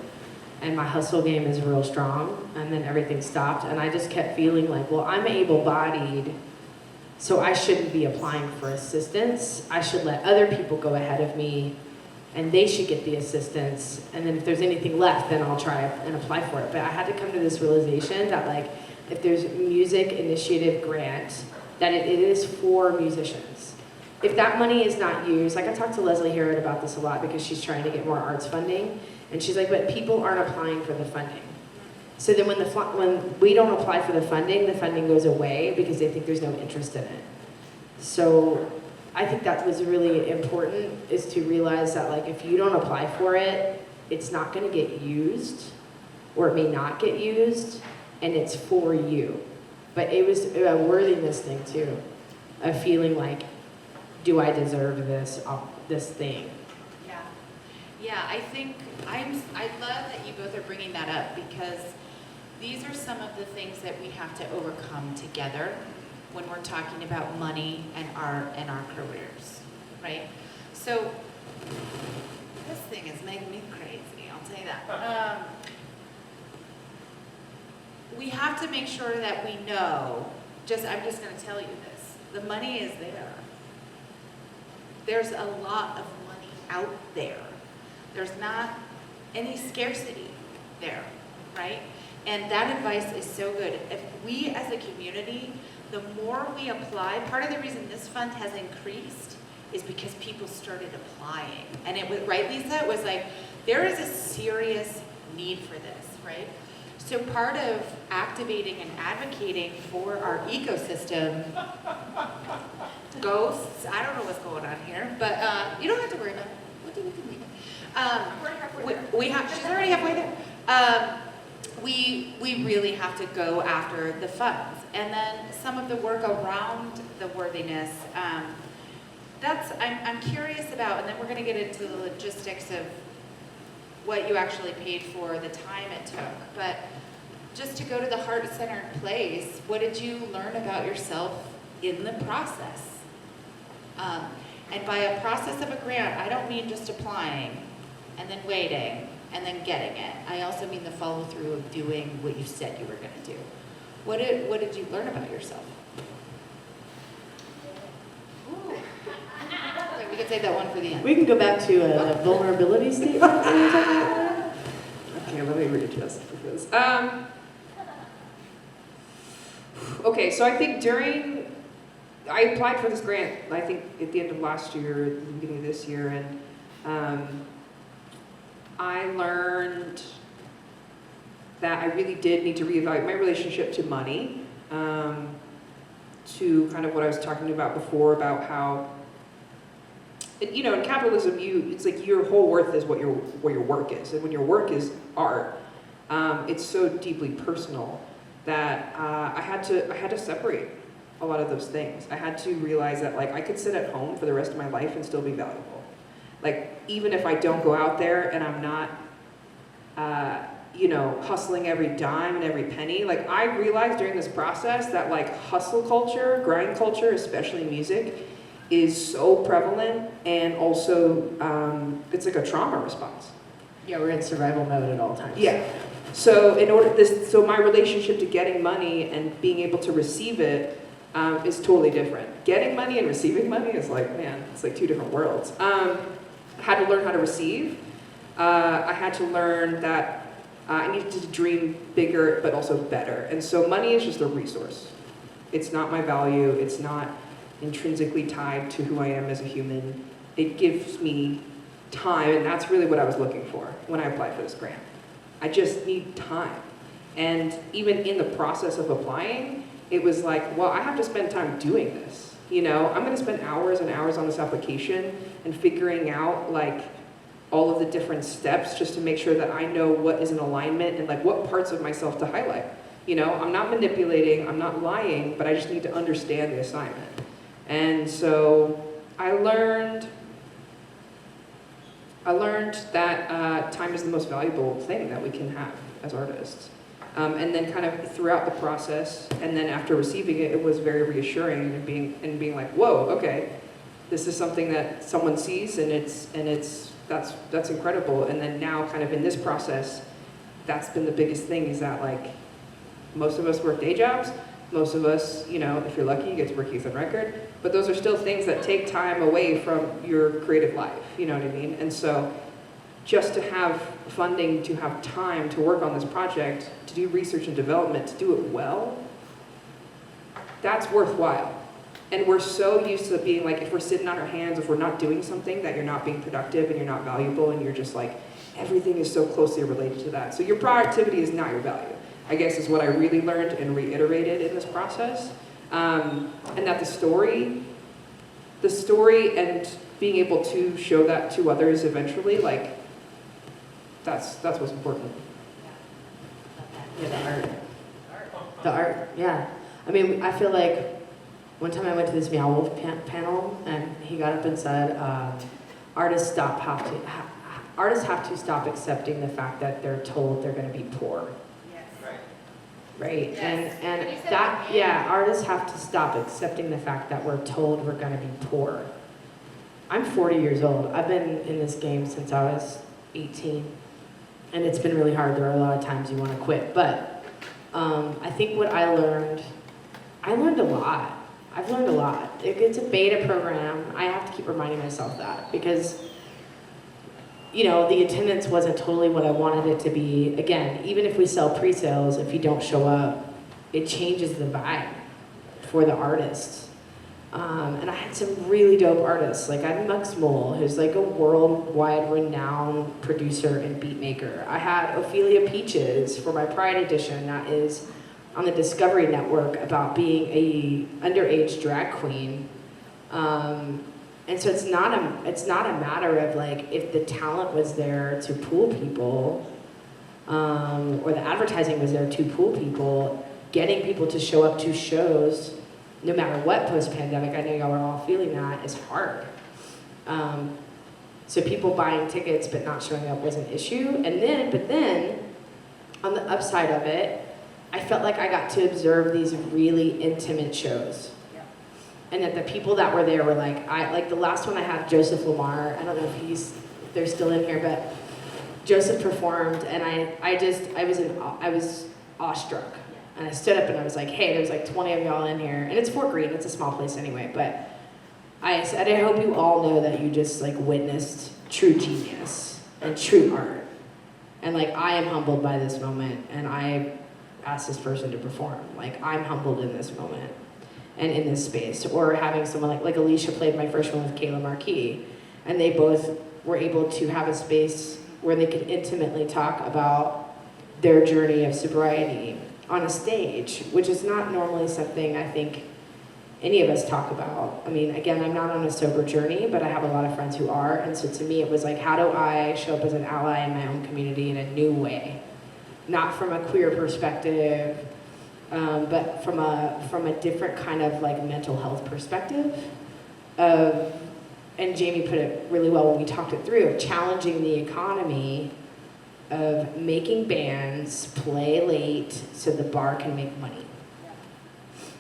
and my hustle game is real strong, and then everything stopped, and I just kept feeling like, well, I'm able-bodied, so I shouldn't be applying for assistance. I should let other people go ahead of me, and they should get the assistance, and then if there's anything left, then I'll try and apply for it. But I had to come to this realization that, like, if there's a music initiative grant, that it is for musicians. If that money is not used, like I talked to Leslie Herod about this a lot because she's trying to get more arts funding, and she's like, but people aren't applying for the funding. So then when we don't apply for the funding goes away because they think there's no interest in it. So I think that was really important, is to realize that, like, if you don't apply for it, it's not gonna get used, or it may not get used, and it's for you. But it was a worthiness thing too, of feeling like, do I deserve this thing? Yeah, yeah. I think I love that you both are bringing that up, because these are some of the things that we have to overcome together when we're talking about money and our careers, right? So this thing is making me crazy. I'll tell you that. We have to make sure that we know. I'm just going to tell you this. The money is there. There's a lot of money out there. There's not any scarcity there, right? And that advice is so good. If we as a community, the more we apply, part of the reason this fund has increased is because people started applying. And it was, right, Lisa? It was like, there is a serious need for this, right? So part of activating and advocating for our ecosystem, ghosts, I don't know what's going on here, but you don't have to worry about it. We'll do we have, she's already halfway there. We really have to go after the funds. And then some of the work around the worthiness, I'm curious about, and then we're gonna get into the logistics of what you actually paid for, the time it took. But just to go to the heart-centered place, what did you learn about yourself in the process? And by a process of a grant, I don't mean just applying and then waiting and then getting it. I also mean the follow-through of doing what you said you were going to do. What did you learn about yourself? Ooh. Okay, we can save that one for the end. We can go back to a vulnerability statement. Okay, let me readjust this. Okay, so I think I applied for this grant, I think at the end of last year, at the beginning of this year, and I learned that I really did need to reevaluate my relationship to money, to kind of what I was talking about before, about how, you know, in capitalism, it's like your whole worth is what your work is, and when your work is art, it's so deeply personal that I had to separate a lot of those things. I had to realize that, like, I could sit at home for the rest of my life and still be valuable. Like, even if I don't go out there and I'm not, you know, hustling every dime and every penny, like, I realized during this process that, like, hustle culture, grind culture, especially music, is so prevalent, and also it's like a trauma response. Yeah, we're in survival mode at all times. Yeah. So so my relationship to getting money and being able to receive it is totally different. Getting money and receiving money is like, man, it's like two different worlds. I had to learn how to receive. I had to learn that I needed to dream bigger, but also better. And so money is just a resource. It's not my value. It's not intrinsically tied to who I am as a human. It gives me time, and that's really what I was looking for when I applied for this grant. I just need time. And even in the process of applying, it was like, well, I have to spend time doing this. You know, I'm gonna spend hours and hours on this application and figuring out like all of the different steps just to make sure that I know what is in alignment and like what parts of myself to highlight. You know, I'm not manipulating, I'm not lying, but I just need to understand the assignment. And so I learned that time is the most valuable thing that we can have as artists. And then kind of throughout the process, and then after receiving it, it was very reassuring and being like, whoa, okay, this is something that someone sees, and that's incredible. And then now, kind of in this process, that's been the biggest thing, is that like most of us work day jobs. Most of us, you know, if you're lucky, you get to work youth on record. But those are still things that take time away from your creative life. You know what I mean? And so, just to have funding, to have time to work on this project, to do research and development, to do it well, that's worthwhile. And we're so used to being like, if we're sitting on our hands, if we're not doing something, that you're not being productive and you're not valuable, and you're just like, everything is so closely related to that. So your productivity is not your value, I guess, is what I really learned and reiterated in this process. And that the story and being able to show that to others eventually, like, that's what's important. Yeah, the art. The art, yeah. I mean, I feel like one time I went to this Meow Wolf panel, and he got up and said, artists have to stop accepting the fact that they're told they're going to be poor. Right? Yes. And When you said that, that, yeah, artists have to stop accepting the fact that we're told we're going to be poor. I'm 40 years old. I've been in this game since I was 18. And it's been really hard. There are a lot of times you want to quit. But I think what I learned a lot. I've learned a lot. It's a beta program. I have to keep reminding myself that, because you know, the attendance wasn't totally what I wanted it to be. Again, even if we sell pre-sales, if you don't show up, it changes the vibe for the artists. And I had some really dope artists. Like I had Mux Mole, who's like a worldwide renowned producer and beat maker. I had Ophelia Peaches for my Pride edition, that is on the Discovery Network, about being a underage drag queen. And so it's not a matter of like, if the talent was there to pull people, or the advertising was there to pull people, getting people to show up to shows, no matter what post-pandemic, I know y'all are all feeling that, is hard. So people buying tickets but not showing up was an issue. But then, on the upside of it, I felt like I got to observe these really intimate shows. And that the people that were there were like the last one I had, Joseph Lamar, I don't know if they're still in here, but Joseph performed, and I was awestruck. And I stood up and I was like, hey, there's like 20 of y'all in here. And it's Fort Greene, it's a small place anyway, but I said, I hope you all know that you just like witnessed true genius and true art. And like, I am humbled by this moment, and I asked this person to perform. Like, I'm humbled in this moment and in this space. Or having someone like Alicia played my first one with Kayla Marquis, and they both were able to have a space where they could intimately talk about their journey of sobriety on a stage, which is not normally something I think any of us talk about. I mean, again, I'm not on a sober journey, but I have a lot of friends who are, and so to me it was like, how do I show up as an ally in my own community in a new way? Not from a queer perspective, but from a different kind of like mental health perspective of, and Jamie put it really well when we talked it through, of challenging the economy of making bands play late so the bar can make money.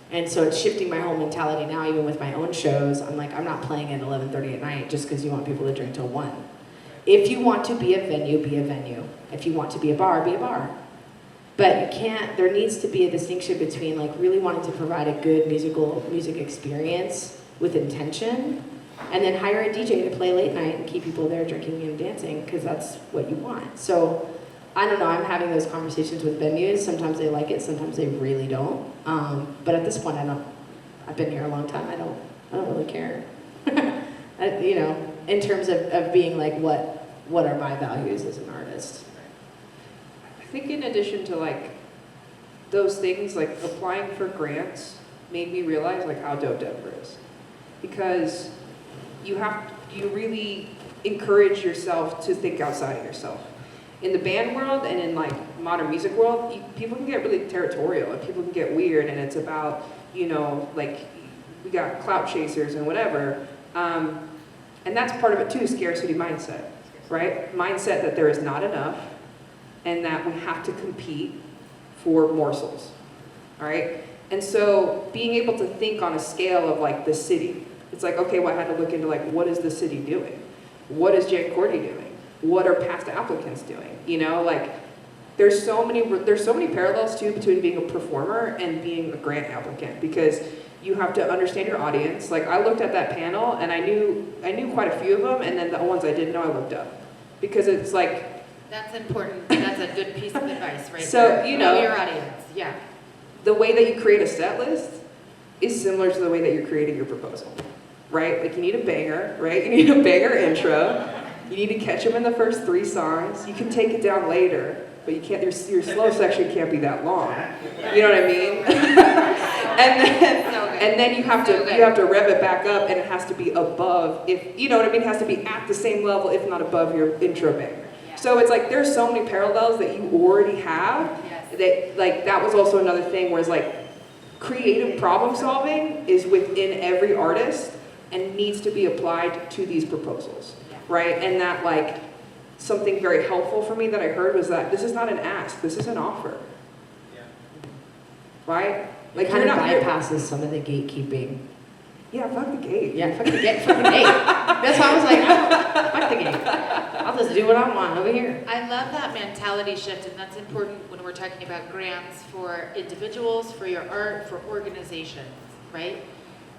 And so it's shifting my whole mentality now, even with my own shows. I'm like, I'm not playing at 11:30 at night just because you want people to drink till 1. If you want to be a venue, be a venue. If you want to be a bar, be a bar. But you can't, there needs to be a distinction between like really wanting to provide a good music experience with intention, and then hire a DJ to play late night and keep people there drinking and dancing because that's what you want. So I don't know, I'm having those conversations with venues. Sometimes they like it, sometimes they really don't. But at this point, I've been here a long time, I don't really care. You know, in terms of being like, what are my values as an artist? I think in addition to like those things, like applying for grants made me realize like how dope Denver is. because you really encourage yourself to think outside of yourself. In the band world and in like modern music world, people can get really territorial and people can get weird, and it's about, you know, like we got clout chasers and whatever. And that's part of it too, scarcity mindset, right? Mindset that there is not enough and that we have to compete for morsels, all right? And so being able to think on a scale of like the city, it's like, okay, well, I had to look into like, what is the city doing? What is Jay Cordy doing? What are past applicants doing? You know, like there's so many parallels too between being a performer and being a grant applicant, because you have to understand your audience. Like I looked at that panel and I knew quite a few of them, and then the ones I didn't know I looked up, because it's like, That's important. That's a good piece of advice right So, there. you know- your audience. Yeah. the way that you create a set list is similar to the way that you're creating your proposal, right? Like you need a banger, right? You need a banger intro. You need to catch them in the first 3 songs. You can take it down later, but you can't. Your slow section can't be that long. You know what I mean? and then you have to rev it back up, and it has to be above. If you know what I mean, it has to be at the same level, if not above your intro banger. So it's like there's so many parallels that you already have. That like that was also another thing where it's like creative problem solving is within every artist and needs to be applied to these proposals, right? And that like something very helpful for me that I heard was that this is not an ask, this is an offer, right? Like kind of bypasses some of the gatekeeping. Yeah, fuck the gate. Yeah, fuck the gate. That's why I was like, oh, fuck the gate. I'll just do what I want over here. I love that mentality shift, and that's important when we're talking about grants for individuals, for your art, for organizations, right?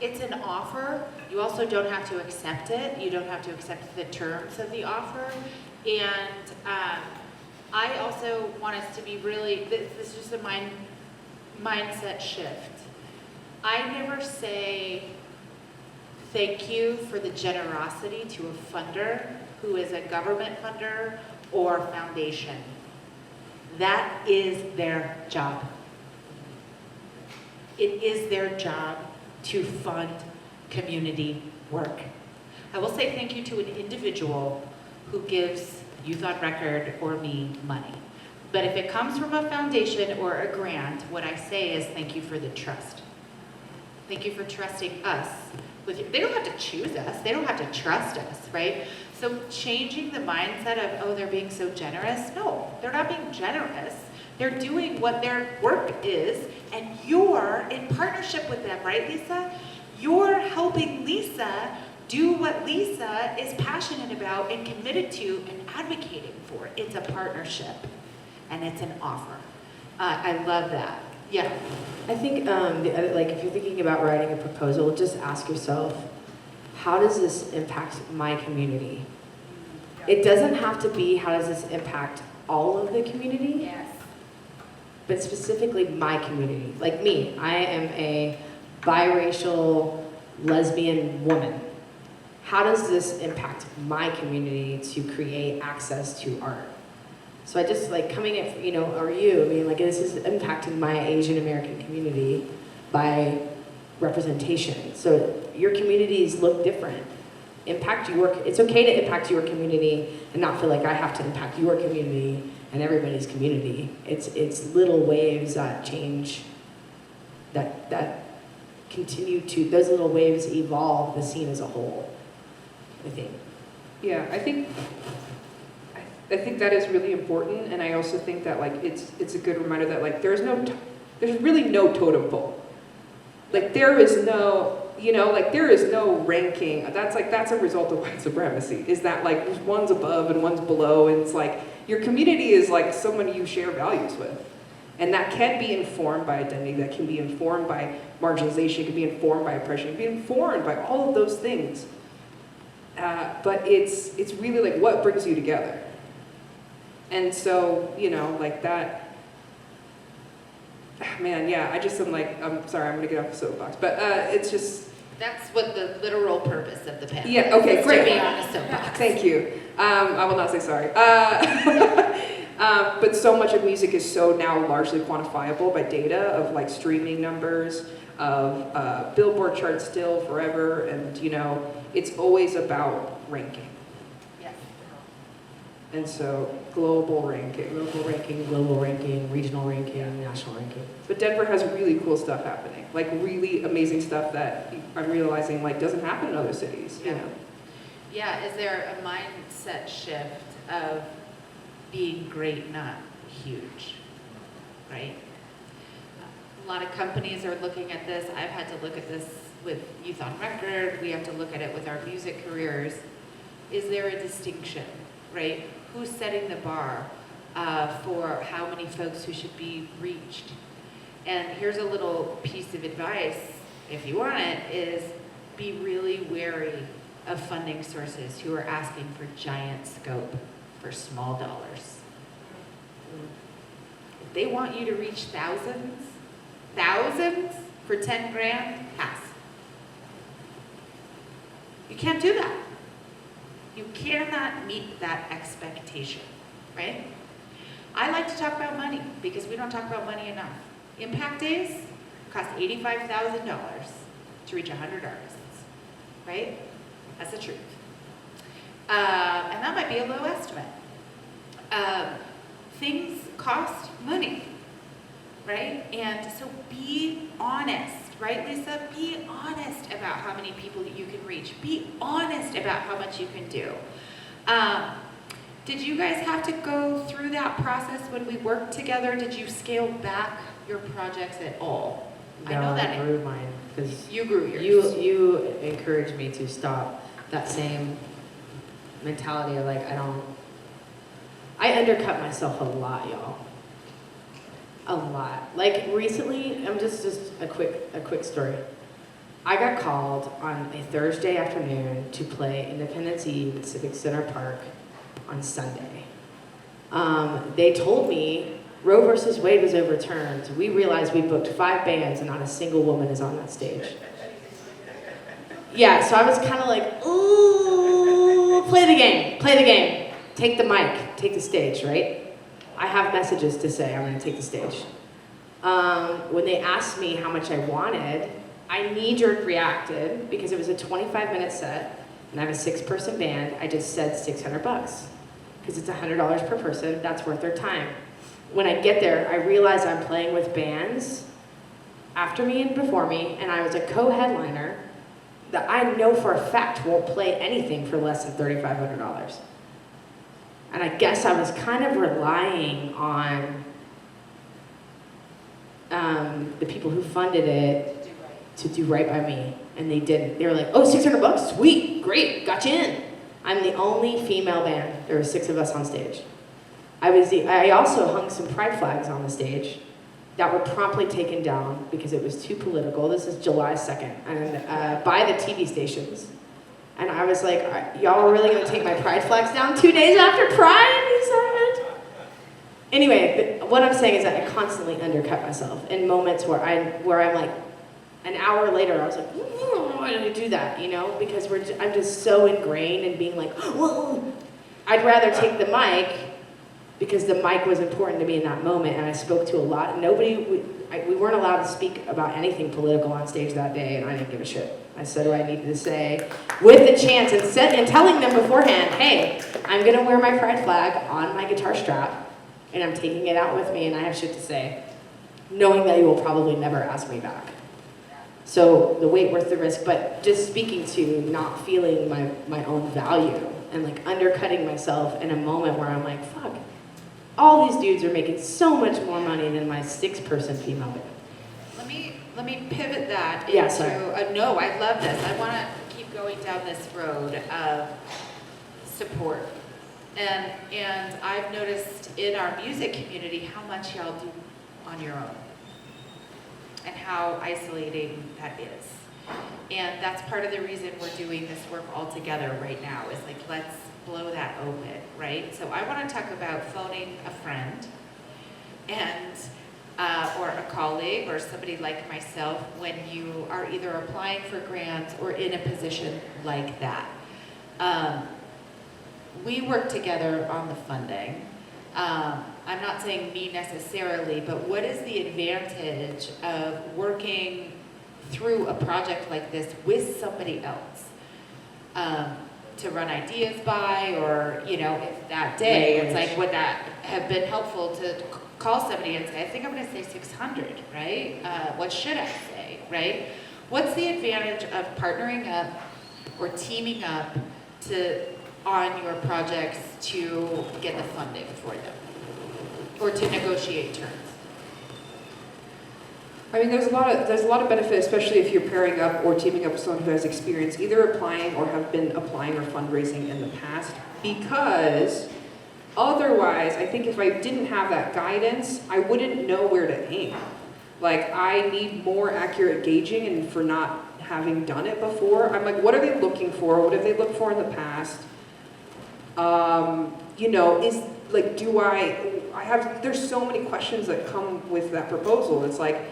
It's an offer. You also don't have to accept it. You don't have to accept the terms of the offer. And I also want us to be really, this is just a mindset shift. I never say thank you for the generosity to a funder who is a government funder or foundation. That is their job. It is their job to fund community work. I will say thank you to an individual who gives Youth on Record or me money. But if it comes from a foundation or a grant, what I say is thank you for the trust. Thank you for trusting us. They don't have to choose us. They don't have to trust us, right? So changing the mindset of, oh, they're being so generous. No, they're not being generous. They're doing what their work is, and you're in partnership with them, right, Lisa? You're helping Lisa do what Lisa is passionate about and committed to and advocating for. It's a partnership, and it's an offer. I love that. Yeah. I think, like, if you're thinking about writing a proposal, just ask yourself, how does this impact my community? It doesn't have to be, how does this impact all of the community? Yes. But specifically my community. Like me, I am a biracial lesbian woman. How does this impact my community to create access to art? So I just like coming at, or you, I mean, like this is impacting my Asian American community by representation. So your communities look different. It's okay to impact your community and not feel like I have to impact your community and everybody's community. It's little waves that change, that continue to, those little waves evolve the scene as a whole, I think. Yeah, I think that is really important, and I also think that like it's a good reminder that like there's really no totem pole. Like there is no, there is no ranking. That's a result of white supremacy. Is that like one's above and one's below, and it's like your community is like someone you share values with, and that can be informed by identity. That can be informed by marginalization. It can be informed by oppression. It can be informed by all of those things. But it's really like what brings you together. And so, like that, man, yeah, I'm sorry, I'm gonna get off the soapbox, but it's just. That's what the literal purpose of the panel is. Yeah, okay, great. To be on a soapbox. Thank you. I will not say sorry. But so much of music is so now largely quantifiable by data of like streaming numbers, of Billboard charts still forever, and it's always about ranking. Yes. And so global ranking. Global ranking, regional ranking, national ranking. But Denver has really cool stuff happening, like really amazing stuff that I'm realizing like doesn't happen in other cities. Yeah, is there a mindset shift of being great, not huge, right? A lot of companies are looking at this. I've had to look at this with Youth on Record. We have to look at it with our music careers. Is there a distinction, right? Who's setting the bar for how many folks who should be reached? And here's a little piece of advice, if you want it, is be really wary of funding sources who are asking for giant scope for small dollars. If they want you to reach thousands for 10 grand, pass. You can't do that. You cannot meet that expectation, right? I like to talk about money because we don't talk about money enough. Impact Days cost $85,000 to reach 100 artists, right? That's the truth. And that might be a low estimate. Things cost money, right? And so be honest, right, Lisa? Be honest about how many people you can reach. Be honest about how much you can do. Did you guys have to go through that process when we worked together? Did you scale back your projects at all? No, I know that I grew mine because you grew yours. you encouraged me to stop that same mentality of like I undercut myself a lot, y'all. A lot. Like recently, I'm just a quick story. I got called on a Thursday afternoon to play Independence Eve at Civic Center Park on Sunday. They told me Roe versus Wade was overturned. We realized we booked 5 bands and not a single woman is on that stage. Yeah, so I was kind of like, ooh, play the game, take the mic, take the stage, right? I have messages to say, I'm gonna take the stage. When they asked me how much I wanted, I knee-jerk reacted because it was a 25-minute set and I have a 6-person band. I just said $600 because it's $100 per person. That's worth their time. When I get there, I realize I'm playing with bands after me and before me, and I was a co-headliner that I know for a fact won't play anything for less than $3,500. And I guess I was kind of relying on the people who funded it to do right by me, and they didn't. They were like, oh, $600, sweet, great, got you in. I'm the only female band. There were 6 of us on stage. I also hung some pride flags on the stage that were promptly taken down because it was too political. This is July 2nd, and by the TV stations. And I was like, y'all are really gonna take my pride flags down 2 days after Pride? He said. Anyway, what I'm saying is that I constantly undercut myself in moments where I'm like, an hour later, I was like, why did I do that? Because I'm just so ingrained in being like, whoa. I'd rather take the mic because the mic was important to me in that moment, and I spoke to a lot. We weren't allowed to speak about anything political on stage that day, and I didn't give a shit. I said what I needed to say with the chance and telling them beforehand, hey, I'm gonna wear my pride flag on my guitar strap, and I'm taking it out with me, and I have shit to say, knowing that you will probably never ask me back. So the weight worth the risk, but just speaking to not feeling my own value and like undercutting myself in a moment where I'm like, fuck, all these dudes are making so much more money than my 6-person female band. Let me pivot that Yeah, into, sorry. no, I love this. I want to keep going down this road of support. And I've noticed in our music community how much y'all do on your own and how isolating that is. And that's part of the reason we're doing this work all together right now is like, let's blow that open, right? So I want to talk about phoning a friend and or a colleague or somebody like myself when you are either applying for grants or in a position like that. We work together on the funding. I'm not saying me necessarily, but what is the advantage of working through a project like this with somebody else to run ideas by, or, you know, if that day, it's like, would that have been helpful to call somebody and say, I think I'm gonna say 600, right? What should I say, right? What's the advantage of partnering up or teaming up on your projects to get the funding for them, or to negotiate terms? I mean, there's a lot of benefit, especially if you're pairing up or teaming up with someone who has experience either applying or have been applying or fundraising in the past, because otherwise, I think if I didn't have that guidance, I wouldn't know where to aim. Like, I need more accurate gauging, and for not having done it before, I'm like, what are they looking for? What have they looked for in the past? You know, is like, there's so many questions that come with that proposal. It's like,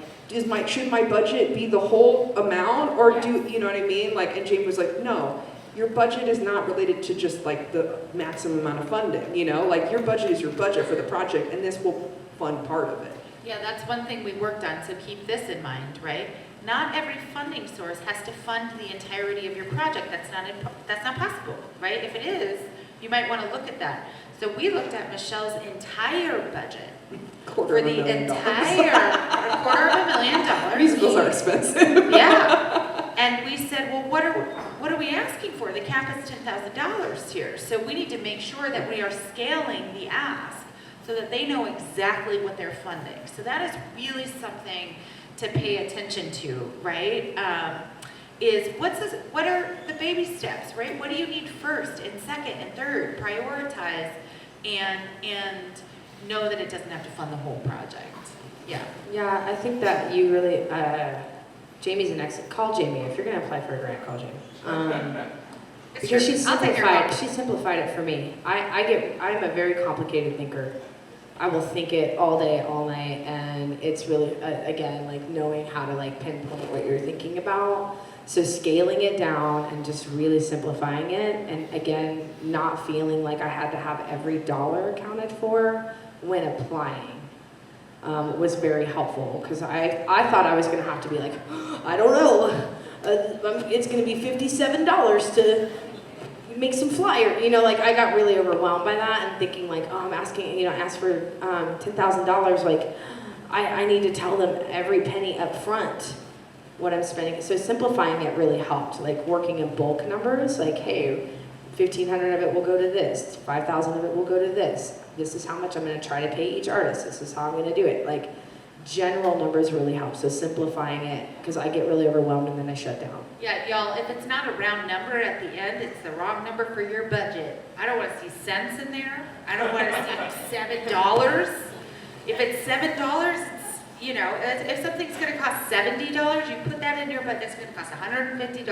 should my budget be the whole amount, or you know what I mean? Like, and Jane was like, no, your budget is not related to just like the maximum amount of funding, you know? Like, your budget is your budget for the project, and this will fund part of it. Yeah, that's one thing we worked on, so keep this in mind, right? Not every funding source has to fund the entirety of your project. That's not possible, right? If it is, you might want to look at that. So we looked at Michelle's entire budget for the entire $250,000. Musicals are expensive. Yeah. And we said, well, what are we asking for? The cap is $10,000 here. So we need to make sure that we are scaling the ask so that they know exactly what they're funding. So that is really something to pay attention to, right? What are the baby steps, right? What do you need first and second and third? Prioritize and know that it doesn't have to fund the whole project. Yeah. Yeah, I think that you really, Jamie's an excellent, call Jamie. If you're gonna apply for a grant, call Jamie. Because she simplified it for me. I'm a very complicated thinker. I will think it all day, all night, and it's really, again, like knowing how to like pinpoint what you're thinking about. So scaling it down and just really simplifying it, and again, not feeling like I had to have every dollar accounted for when applying was very helpful, because I thought I was gonna have to be like, I don't know, it's gonna be $57 to make some flyer, you know, like I got really overwhelmed by that and thinking like, oh, I'm asking, you know, ask for $10,000, like I need to tell them every penny up front what I'm spending. So simplifying it really helped, like working in bulk numbers, like, hey, 1,500 of it will go to this, 5,000 of it will go to this. This is how much I'm gonna try to pay each artist. This is how I'm gonna do it. Like, general numbers really help. So simplifying it, because I get really overwhelmed and then I shut down. Yeah, y'all, if it's not a round number at the end, it's the wrong number for your budget. I don't want to see cents in there. I don't want to see $7. If it's $7, it's, you know, if something's going to cost $70, you put that in your budget, it's going to cost $150. It's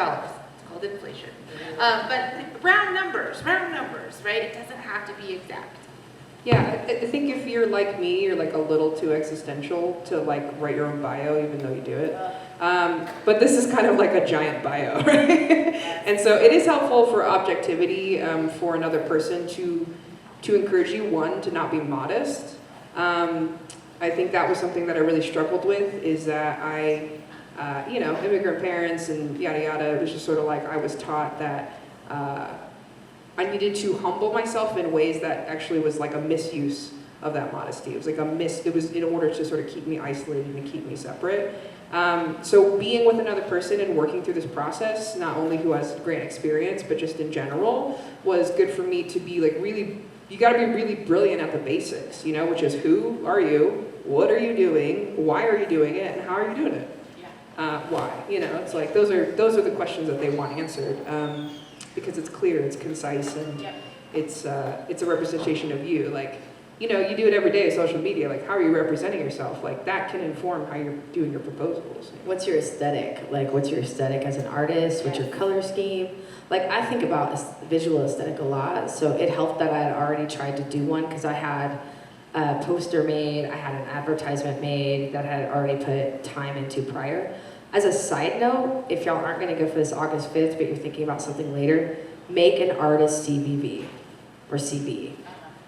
called inflation. But round numbers, right? It doesn't have to be exact. Yeah, I think if you're like me, you're like a little too existential to like write your own bio, even though you do it. But this is kind of like a giant bio, right? And so it is helpful for objectivity, for another person to encourage you, one, to not be modest. I think that was something that I really struggled with, is that you know, immigrant parents and yada yada, it was just sort of like I was taught that I needed to humble myself in ways that actually was like a misuse of that modesty. It was like it was in order to sort of keep me isolated and keep me separate. So being with another person and working through this process, not only who has grant experience, but just in general, was good for me to be like really, you gotta be really brilliant at the basics, you know, which is who are you, what are you doing, why are you doing it, and how are you doing it? Why? You know, it's like, those are the questions that they want answered. Because it's clear, it's concise, and it's a representation of you. Like, you know, you do it every day, social media, like how are you representing yourself? Like that can inform how you're doing your proposals. What's your aesthetic? Like, what's your aesthetic as an artist? What's your color scheme? Like, I think about visual aesthetic a lot, so it helped that I had already tried to do one, because I had a poster made, I had an advertisement made that I had already put time into prior. As a side note, if y'all aren't gonna go for this August 5th, but you're thinking about something later, make an artist CVV or CB.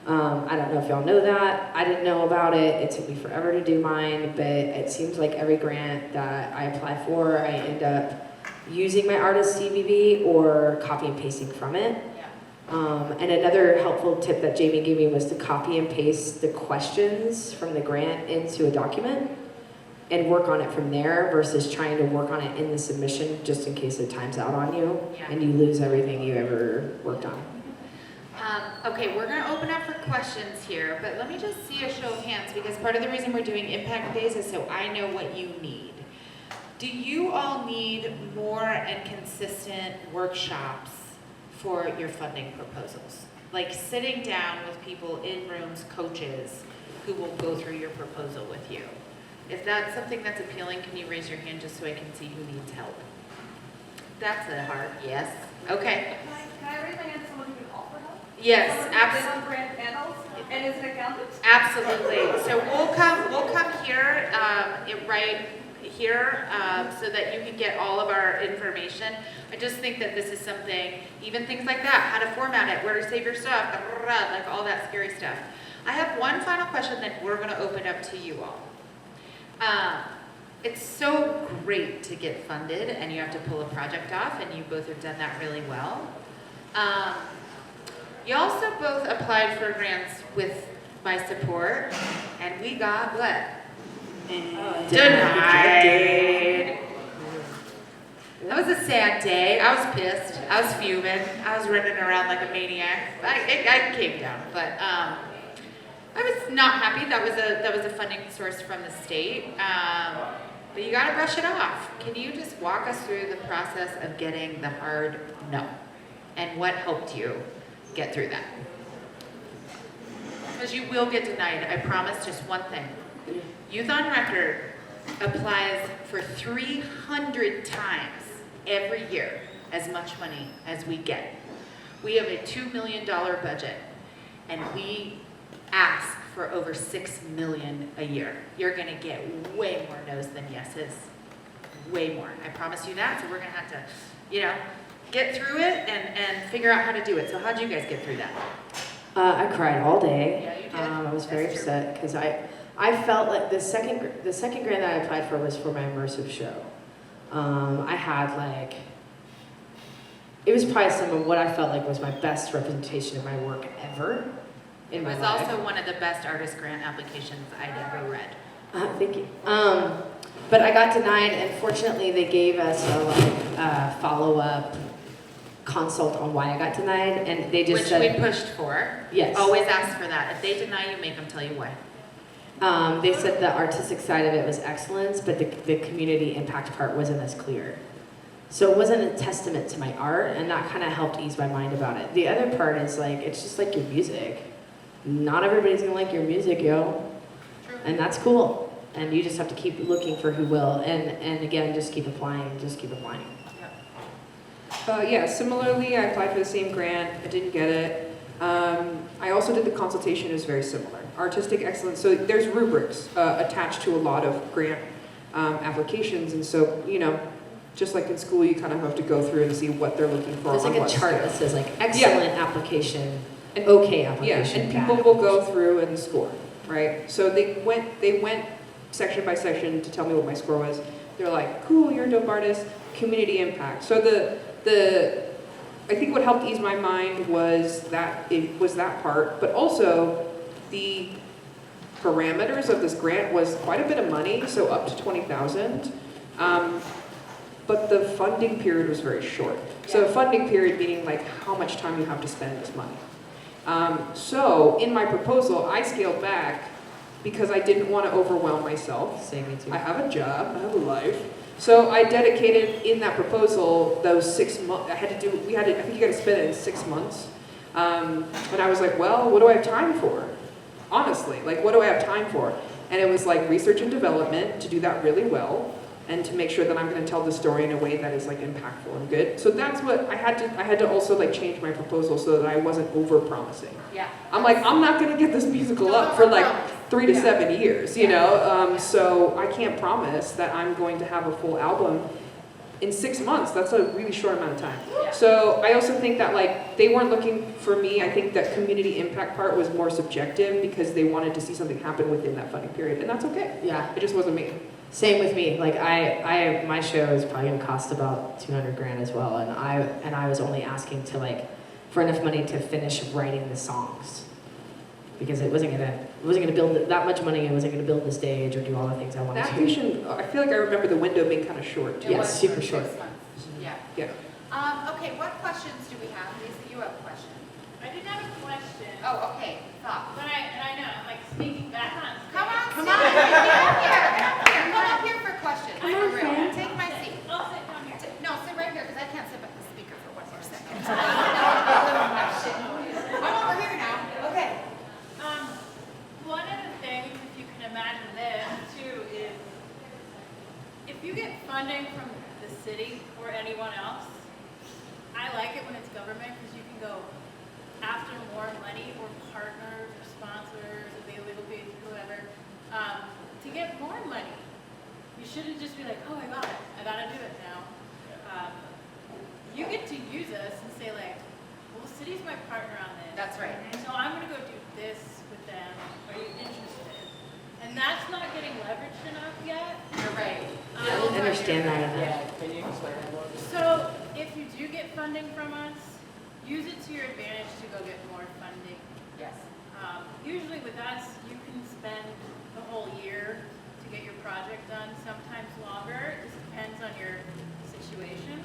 I don't know if y'all know that. I didn't know about it. It took me forever to do mine, but it seems like every grant that I apply for, I end up using my artist CVV or copy and pasting from it. And another helpful tip that Jamie gave me was to copy and paste the questions from the grant into a document and work on it from there versus trying to work on it in the submission just in case it times out on you and you lose everything you ever worked on. Okay, we're gonna open up for questions here, but let me just see a show of hands because part of the reason we're doing impact days is so I know what you need. Do you all need more and consistent workshops for your funding proposals? Like sitting down with people in rooms, coaches, who will go through your proposal with you. If that's something that's appealing, can you raise your hand just so I can see who needs help? That's a hard yes. Okay. Can I raise my hand to someone who can offer help? Yes, Someone who's been on grant panels and is an accountant? absolutely. So we'll come here, right here, so that you can get all of our information. I just think that this is something, even things like that, how to format it, where to save your stuff, like all that scary stuff. I have one final question that we're gonna open up to you all. It's so great to get funded and you have to pull a project off, and you both have done that really well. You also both applied for grants with my support, and we got what? Denied. That was a sad day. I was pissed. I was fuming. I was running around like a maniac. I came down, but I was not happy. That was a funding source from the state. But you gotta brush it off. Can you just walk us through the process of getting the hard no? And what helped you get through that? Because you will get denied, I promise. Just one thing. Youth on Record applies for 300 times every year as much money as we get. We have a $2 million budget, and we ask for over $6 million a year. You're gonna get way more no's than yeses, way more. I promise you that. So we're gonna have to, get through it and figure out how to do it. So how'd you guys get through that? I cried all day. Yeah, you did. I was very That's true. upset because I felt like the second grant that I applied for was for my immersive show. I had it was probably some of what I felt like was my best representation of my work ever in It my was life. also one of the best artist grant applications I'd ever read. Thank you. But I got denied, and fortunately they gave us a follow-up consult on why I got denied, and they just Which said, we pushed for. yes. Always ask for that. If they deny you, make them tell you why. They said the artistic side of it was excellence, but the community impact part wasn't as clear. So it wasn't a testament to my art, and that kind of helped ease my mind about it. The other part is it's just like your music. Not everybody's gonna like your music, yo. True. And that's cool. And you just have to keep looking for who will, and again, just keep applying, Yeah, similarly, I applied for the same grant. I didn't get it. I also did the consultation. It was very similar. Artistic excellence. So there's rubrics attached to a lot of grant applications, and so just like in school, you kind of have to go through and see what they're looking for. There's on a what chart scale. that says excellent application, and okay Yeah, application. and bad people will go application. through and score, right? So they went section by section to tell me what my score was. They're like, cool, you're a dope artist, community impact. So I think what helped ease my mind was that part, but also the parameters of this grant was quite a bit of money, so up to $20,000. But the funding period was very short. So funding period meaning how much time you have to spend this money. So in my proposal, I scaled back because I didn't want to overwhelm myself. Same, me too. I have a job, I have a life. So I dedicated in that proposal those 6 months. I think you got to spend it in 6 months. And I was like, well, what do I have time for? Honestly, what do I have time for? And it was research and development to do that really well, and to make sure that I'm going to tell the story in a way that is impactful and good. So that's what I had to also change my proposal so that I wasn't over promising. Yeah. I'm I'm not going to get this musical up for 3 to 7 years, So I can't promise that I'm going to have a full album in 6 months, that's a really short amount of time. Yeah. So I also think that like they weren't looking for me. I think that community impact part was more subjective because they wanted to see something happen within that funding period, and that's okay. Yeah. It just wasn't me. Same with me. Like my show is probably gonna cost about 200 grand as well, and I was only asking to like for enough money to finish writing the songs, because it wasn't gonna build that much money. It wasn't gonna build the stage or do all the things I wanted That to. duration, I feel like I remember the window being kind of short. It Yes, was super for short. 6 months. Yeah. Yeah. Okay, what questions do we have? Lisa, you have a question. I did have a question. Oh, okay, thought. But I know, I'm like sneaking back on. Come on, Come sit on. up here, get up here, get up here. Come up here for questions, Come for on, real. friend. Take my seat. I'll sit down here. No, sit right here, because I can't sit by the speaker for 1 more second. I'm over here now. Okay. One of the things, if you can imagine this too, is if you get funding from the city or anyone else, I like it when it's government because you can go after more money or partners or sponsors, availability, whoever, to get more money. You shouldn't just be like, oh, I got it. I gotta do it now. You get to use us and say like, well, the city's my partner on this. That's right. So I'm gonna go do this with them. Are you interested? And that's not getting leveraged enough yet. You're right. I don't understand that enough. Yeah, can you explain that more? So if you do get funding from us, use it to your advantage to go get more funding. Yes. Usually with us, you can spend the whole year to get your project done, sometimes longer. It just depends on your situation.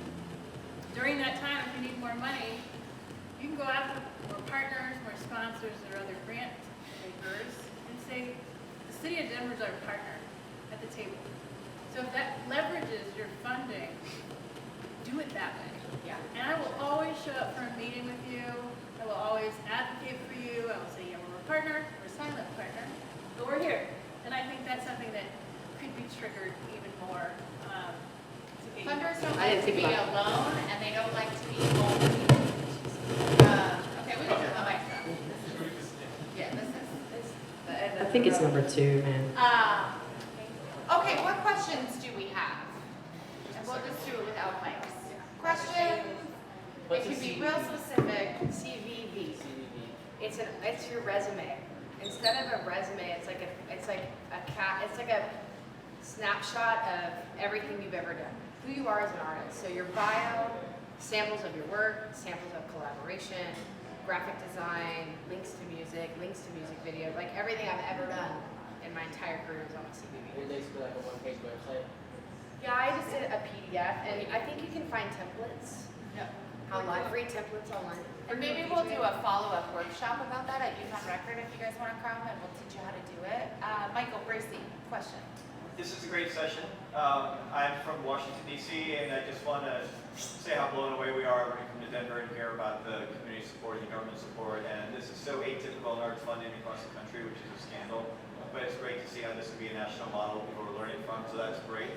During that time, if you need more money, you can go after more partners, more sponsors, or other grant makers and say, the city of Denver is our partner at the table. So if that leverages your funding, do it that way. Yeah. And I will always show up for a meeting with you. I will always advocate for you. I will say, yeah, we're a partner, we're a silent partner, but we're here. And I think that's something that could be triggered even more. To get Funders don't I like didn't to think be about alone, and they don't like to be lonely. Okay, we can turn the mic down. Yeah, this is the end I of think the it's road. number 2, man. Okay, what questions do we have? And we'll just do it without mics. Questions? It What's a can be CVV? real specific. CVV. CVV. It's your resume. Instead of a resume, it's like a snapshot of everything you've ever done. Who you are as an artist. So your bio, samples of your work, samples of collaboration, graphic design, links to music video, like everything I've ever done in my entire career is on a CVV. It's basically like a one-page website. Yeah, I just did a PDF, and I think you can find templates Yep. online, free templates online. And maybe we'll do a follow-up workshop about that at Youth on Record if you guys want to come, and we'll teach you how to do it. Michael Bracey, question. This is a great session. I'm from Washington, D.C., and I just want to say how blown away we are when we come to Denver and hear about the community support and government support. And this is so atypical in arts funding across the country, which is a scandal. But it's great to see how this can be a national model people are learning from, so that's great.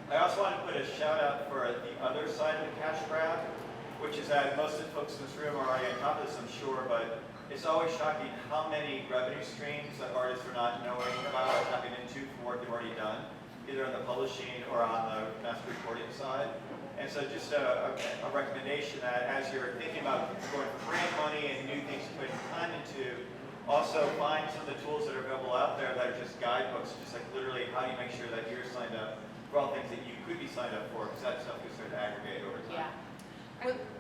I also want to put a shout out for the other side of the cash grab, which is that most of the folks in this room are already on top of this, I'm sure, but it's always shocking how many revenue streams that artists are not knowing about or tapping into from work they've already done, either on the publishing or on the master recording side. And so just a recommendation that as you're thinking about going for grant money and new things to put time into, also find some of the tools that are available out there that are just guidebooks, just like literally how do you make sure that you're signed up for all things that you could be signed up for, because that stuff could start to aggregate over time. Yeah.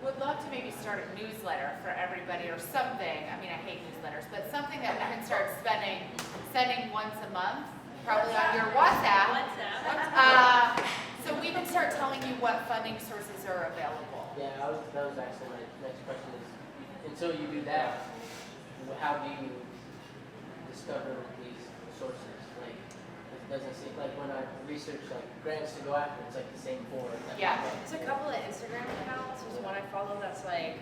Would love to maybe start a newsletter for everybody or something. I mean, I hate newsletters, but something that we can start sending once a month, probably on your WhatsApp. So we can start telling you what funding sources are available. Yeah, that was actually my next question is, until you do that, how do you discover these sources? Like, it doesn't seem like when I research like grants to go after, it's like the same four. Yeah. There's a couple of Instagram accounts. There's one I follow that's like,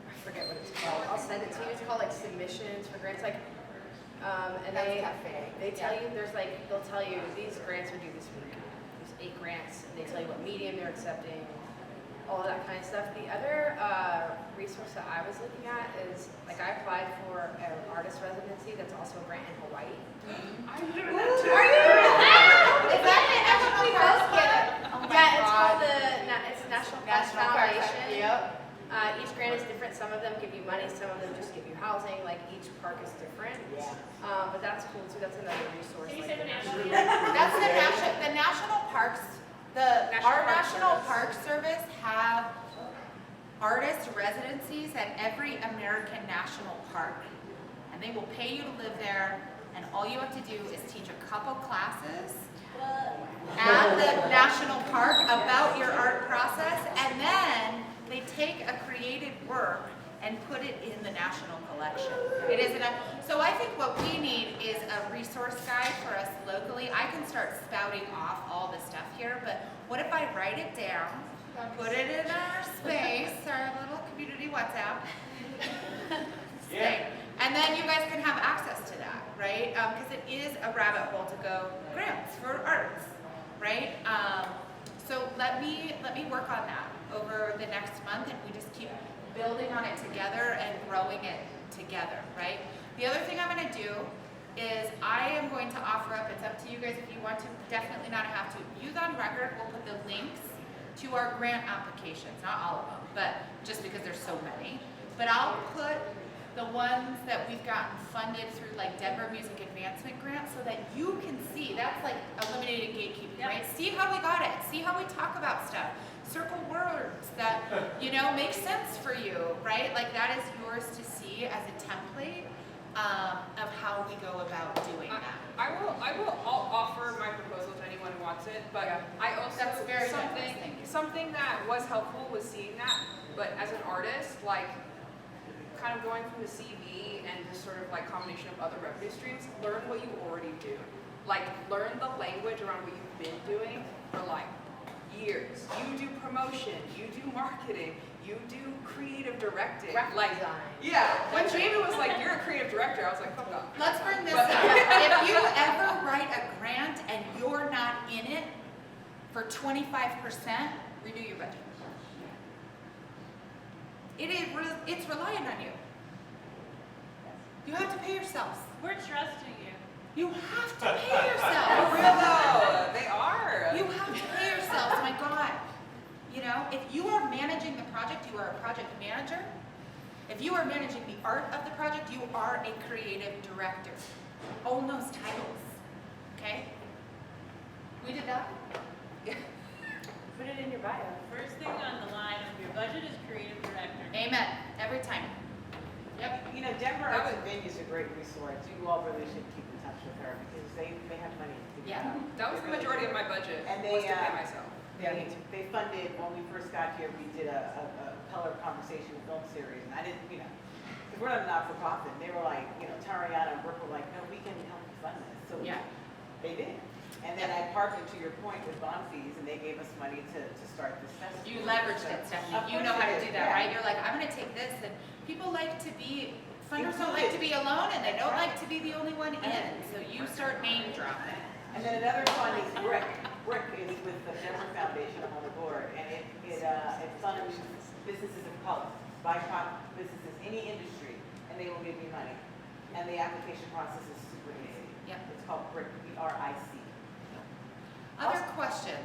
I forget what it's called. I'll send it to you. It's called like submissions for grants. Like, and they tell you they'll tell you these grants are due this week. There's 8 grants. And they tell you what medium they're accepting, all of that kind of stuff. The other resource that I was looking at is like I applied for an artist residency that's also a grant in Hawaii. Are you? Is that it? Everybody else get it? Oh some of them give you money, some of them just give you housing, like each park is different. Yeah. But that's cool too, that's another resource. Can you like say the that. national? That's the national parks, our National Park Service have artist residencies at every American national park. And they will pay you to live there, and all you have to do is teach a couple classes at the national park about your art process, and then they take a created work and put it in the national collection. It isn't a, so I think what we need is a resource guide for us locally. I can start spouting off all the stuff here, but what if I write it down, put it in our space, our little community WhatsApp, and then you guys can have access to that, right? Because it is a rabbit hole to go grants for arts, right? So let me work on that over the next month, and we just keep building on it together and growing it together, right? The other thing I'm going to do is I am going to offer up, it's up to you guys if you want to, definitely not have to. Youth on Record will put the links to our grant applications, not all of them, but just because there's so many. But I'll put the ones that we've gotten funded through like Denver Music Advancement Grant so that you can see, that's like eliminating gatekeeping, right? See how we got it, see how we talk about stuff. Circle words that, you know, make sense for you, right? Like that is yours to see as a template of how we go about doing that. I'll offer my proposal to anyone who wants it, but I also, That's very generous, thank you. something that was helpful was seeing that, but as an artist, like, kind of going from the CV and just sort of like combination of other revenue streams, learn what you already do. Like, learn the language around what you've been doing for like years. You do promotion, you do marketing, you do creative directing. Like, yeah, when Jamie was like, you're a creative director, I was like, fuck off. Let's bring this up. If you ever write a grant and you're not in it for 25%, redo your budget. It's reliant on you. You have to pay yourselves. We're trusting you. You have to pay For yourselves. real though, they are. You have to pay yourselves, my God. You know, if you are managing the project, you are a project manager. If you are managing the art of the project, you are a creative director. Own those titles, okay? We did that? Put it in your bio. First thing on the line of your budget is creative director. Amen, every time. Yep. You know, Denver Arts and Venues is a great resource. You all really should keep in touch with her because they have money to do Yeah. that. That was the majority of my budget, And was they, to pay myself. They funded, when we first got here, we did a color conversation film series, and I didn't, you know, because we're not a not-for-profit, and they were like, you know, Tariana and Brooke were like, no, we can help you fund this, so Yeah. they did. And then I partnered, to your point, with bond fees, and they gave us money to start this festival. You leveraged it, Stephanie. Of You course know how I to did, do that, yeah. right? You're like, I'm gonna take this, and people like to be, funders don't like to be alone, and they don't like to be the only one in, so you start name dropping. And then another fund is Brick. Brick is with the Denver Foundation on the board, and it funds businesses of color, BIPOC businesses, any industry, and they will give you money. And the application process is super easy. Yep. It's called Brick, B-R-I-C. Other questions?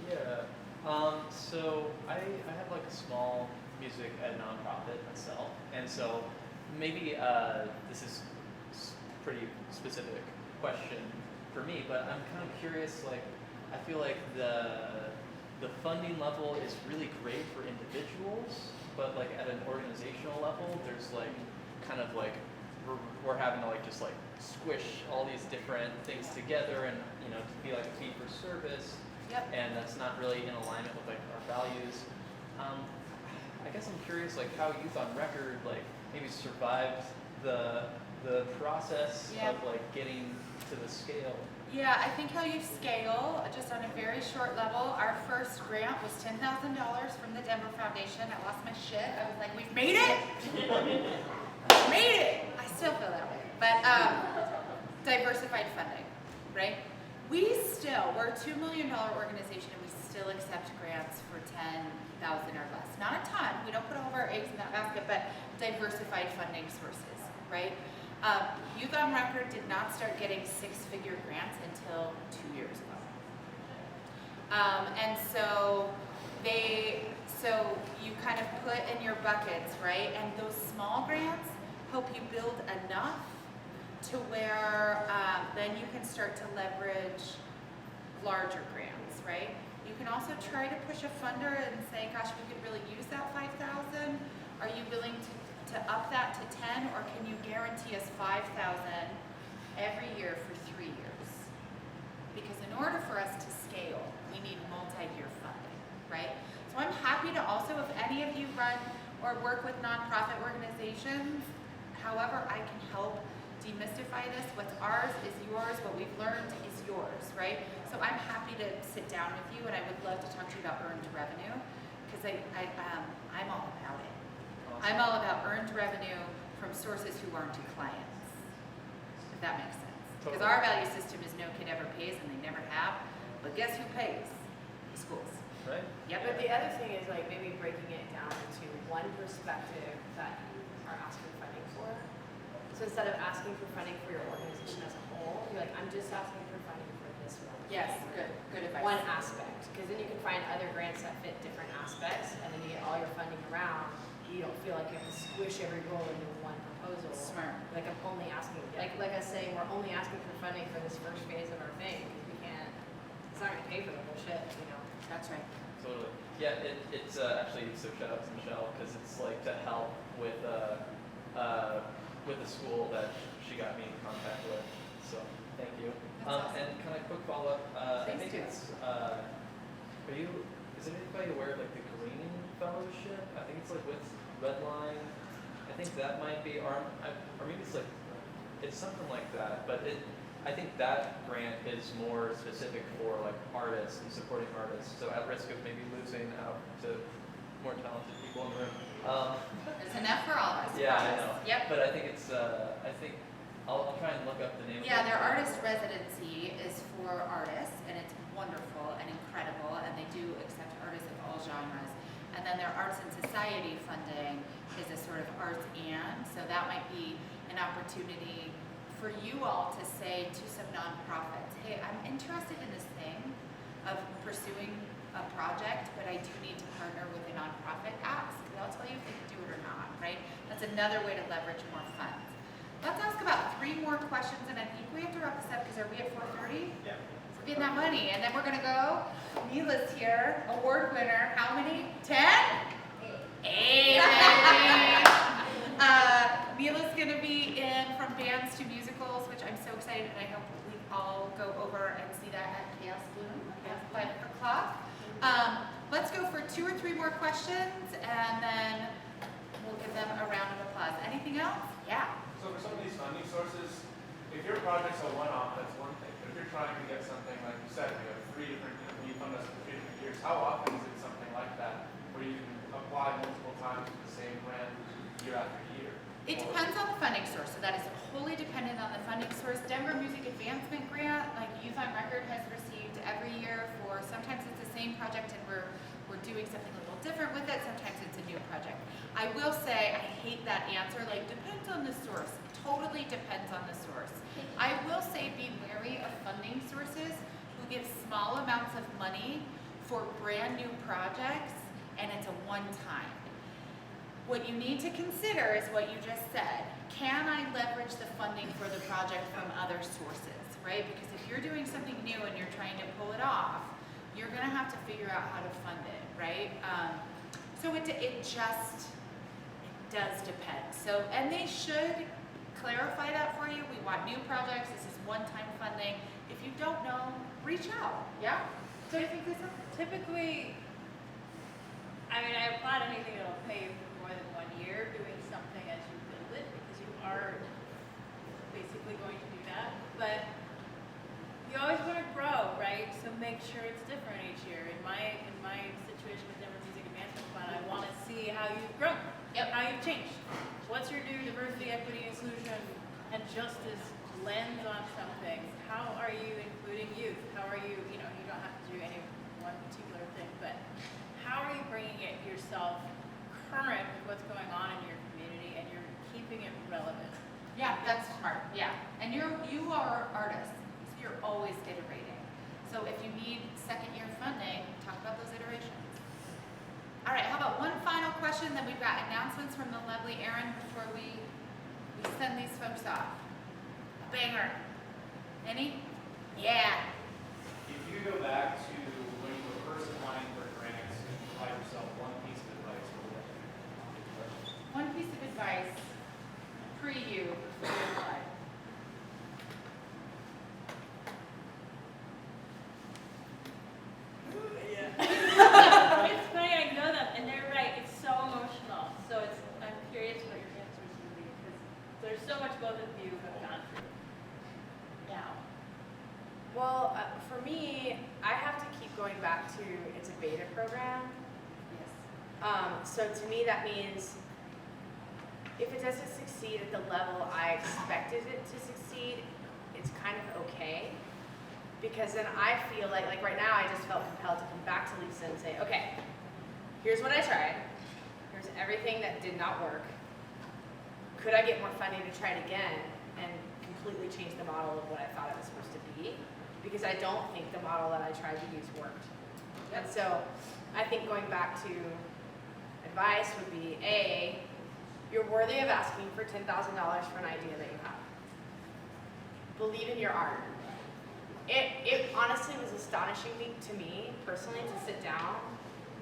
Yeah. So I have like a small music ed nonprofit myself, and so maybe this is pretty specific question for me, but I'm kind of curious. Like, I feel like the funding level is really great for individuals, but like at an organizational level, there's like kind of like we're having to like just like squish all these different things together and, you know, to be like a fee for service. Yep. And that's not really in alignment with like our values. I guess I'm curious like how Youth on Record like maybe survived the process Yeah. of like getting to the scale. Yeah, I think how you scale, just on a very short level, our first grant was $10,000 from the Denver Foundation. I lost my shit. I was like, we've made it! Made it! I still feel that way. But diversified funding, right? We're a $2 million organization, and we still accept grants for $10,000 or less. Not a ton, we don't put all of our eggs in that basket, but diversified funding sources, right? Youth on Record did not start getting six-figure grants until 2 years ago. And so So you kind of put in your buckets, right? And those small grants help you build enough to where then you can start to leverage larger grants, right? You can also try to push a funder and say, gosh, we could really use that 5,000. Are you willing to up that to 10, or can you guarantee us 5,000 every year for 3 years? Because in order for us to scale, we need multi-year funding, right? So I'm happy to also, if any of you run or work with nonprofit organizations, however I can help demystify this, what's ours is yours, what we've learned is yours, right? So I'm happy to sit down with you, and I would love to talk to you about earned revenue, because I'm all about it. I'm all about earned revenue from sources who aren't clients, if that makes sense. Because our value system is no kid ever pays, and they never have, but guess who pays? The schools. Right? Yep. But the other thing is like maybe breaking it down into one perspective that you are asking funding for. So instead of asking for funding for your organization as a whole, you're like, I'm just asking for funding for this one. Yes, good advice. One aspect, because then you can find other grants that fit different aspects, and then you get all your funding around. You don't feel like you have to squish every goal into one proposal. Smart. Like I'm only asking, like I was saying, we're only asking for funding for this first phase of our thing, because we can't, it's not gonna pay for the whole shit, you know? That's right. Totally. Yeah, it's actually, so shout out to Michelle, because it's like to help with the school that she got me in contact with. So thank you. That's awesome. And kind of quick follow up. I think Please do. is anybody aware of like the Green Fellowship? I think it's like with Redline. I think that might be, or maybe it's like, it's something like that. But I think that grant is more specific for like artists and supporting artists. So at risk of maybe losing out to more talented people in the room. There's enough for all of us. Yeah, I know. Yep. But I think it's, I'll try and look up the name. Yeah, of it. their artist residency is for artists, and it's wonderful and incredible, and they do accept artists of all genres. And then their arts and society funding is a sort of arts and, so that might be an opportunity for you all to say to some nonprofits, hey, I'm interested in this thing of pursuing a project, but I do need to partner with a nonprofit. Ask, they'll tell you if they can do it or not, right? That's another way to leverage more funds. Let's ask about 3 more questions, and I think we have to wrap this up, because are we at 4:30? Yeah. We're getting that money, and then we're gonna go. Mila's here, award winner. How many? 10? 8. Mila's gonna be in From Bands to Musicals, which I'm so excited, and I hope we all go over and see that at Chaos Bloom at 5 o'clock. Let's go for 2 or 3 more questions, and then we'll give them a round of applause. Anything else? Yeah. So for some of these funding sources, if your project's a one-off, that's one thing. But if you're trying to get something, like you said, you have 3 different, you fund us for 3 different years, how often is it something like that, where you can apply multiple times for the same grant year after year? It depends on the funding source, so that is wholly dependent on the funding source. Denver Music Advancement Grant, like Youth on Record has received every year for, sometimes it's the same project and we're doing something a little different with it, sometimes it's a new project. I will say, I hate that answer, like depends on the source, totally depends on the source. I will say be wary of funding sources who give small amounts of money for brand new projects and it's a one-time. What you need to consider is what you just said. Can I leverage the funding for the project from other sources, right? Because if you're doing something new and you're trying to pull it off, you're gonna have to figure out how to fund it, right? So it does depend. So, and they should clarify that for you. We want new projects, this is one-time funding. If you don't know, reach out, yeah? So I think this is Typically, I mean, I applaud anything that'll pay for more than 1 year doing something as you build it, because you are basically going to do that. But you always want to grow, right? So make sure it's different each year. In my situation with Denver Music Advancement Fund, I want to see how you've grown, how you've changed. What's your new diversity, equity, inclusion, and justice lens on something? How are you including youth? How are you, you don't have to do any one particular thing, but how are you bringing it yourself current with what's going on in your community, and you're keeping it relevant? Yeah, that's smart, yeah. And you are artists, so you're always iterating. So if you need second year funding, talk about those iterations. All right, how about one final question, then we've got announcements from the lovely Erin before we send these folks off. A banger. Any? Yeah. If you go back to when you were first applying for grants and provide yourself one piece of advice, what would that be? One piece of advice, pre-you, before you apply. It's funny, I know them, and they're right, it's so emotional. So I'm curious what your answers would be, because there's so much both of you have gone through now. Well, for me, I have to keep going back to it's a beta program. Yes. So to me, that means if it doesn't succeed at the level I expected it to succeed, it's kind of okay. Because then I feel like right now, I just felt compelled to come back to Lisa and say, okay, here's what I tried. Here's everything that did not work. Could I get more funding to try it again and completely change the model of what I thought it was supposed to be? Because I don't think the model that I tried to use worked. And so I think going back to advice would be, A, you're worthy of asking for $10,000 for an idea that you have. Believe in your art. It honestly was astonishing to me personally to sit down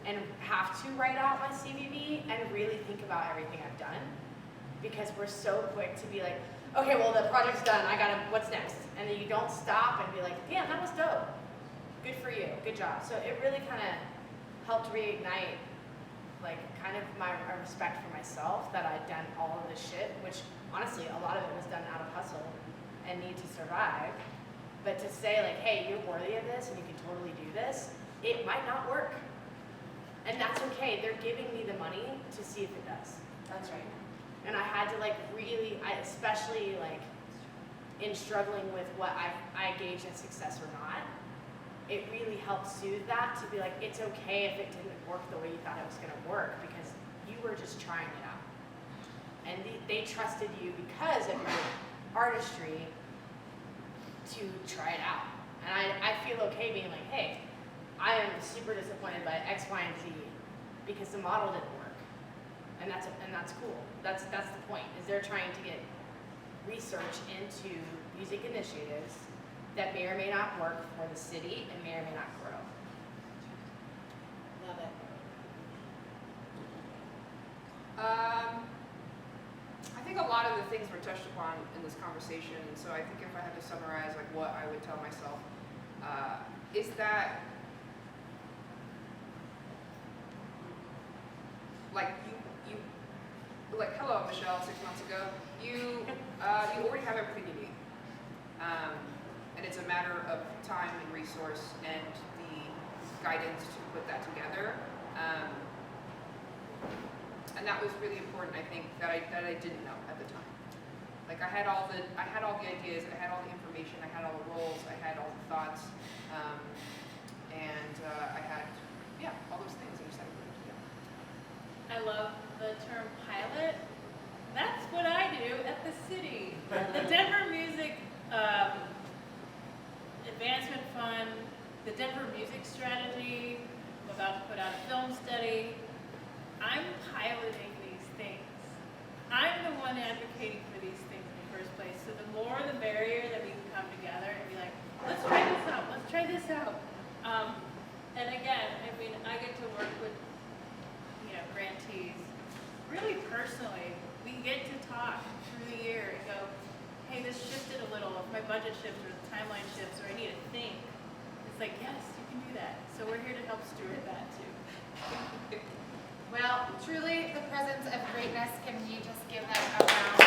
and have to write out my CVB and really think about everything I've done, because we're so quick to be like, okay, well the project's done, what's next? And then you don't stop and be like, damn, that was dope. Good for you, good job. So it really kind of helped reignite kind of my respect for myself that I'd done all of this shit, which honestly a lot of it was done out of hustle and need to survive. But to say hey, you're worthy of this and you can totally do this, it might not work. And that's okay. They're giving me the money to see if it does. That's right. And I had to really, especially in struggling with what I gauge as success or not, it really helped soothe that to be it's okay if it didn't work the way you thought it was gonna work, because you were just trying it out. And they trusted you because of your artistry to try it out. And I feel okay being hey, I am super disappointed by X, Y, and Z because the model didn't work. And that's cool. That's the point, is they're trying to get research into music initiatives that may or may not work for the city and may or may not grow. Love it. I think a lot of the things were touched upon in this conversation, and so I think if I had to summarize what I would tell myself is that you hello Michelle 6 months ago, you already have everything you need, and it's a matter of time and resource and the guidance to put that together. And that was really important, I think, that I didn't know at the time. I had all the ideas, I had all the information, I had all the roles, I had all the thoughts, and I had all those things. I just had to put it together. I love the term pilot. That's what I do at the city. The Denver Music Advancement Fund, the Denver Music Strategy, I'm about to put out a film study. I'm piloting these things. I'm the one advocating for these things in the first place. So the more the merrier that we can come together and be let's try this out, let's try this out. And again, I get to work with grantees really personally. We get to talk through the year and go, hey, this shifted a little, if my budget shifts or the timeline shifts or I need to think. It's yes, you can do that. So we're here to help steward that too. Well, truly the presence of greatness. Can we just give them a round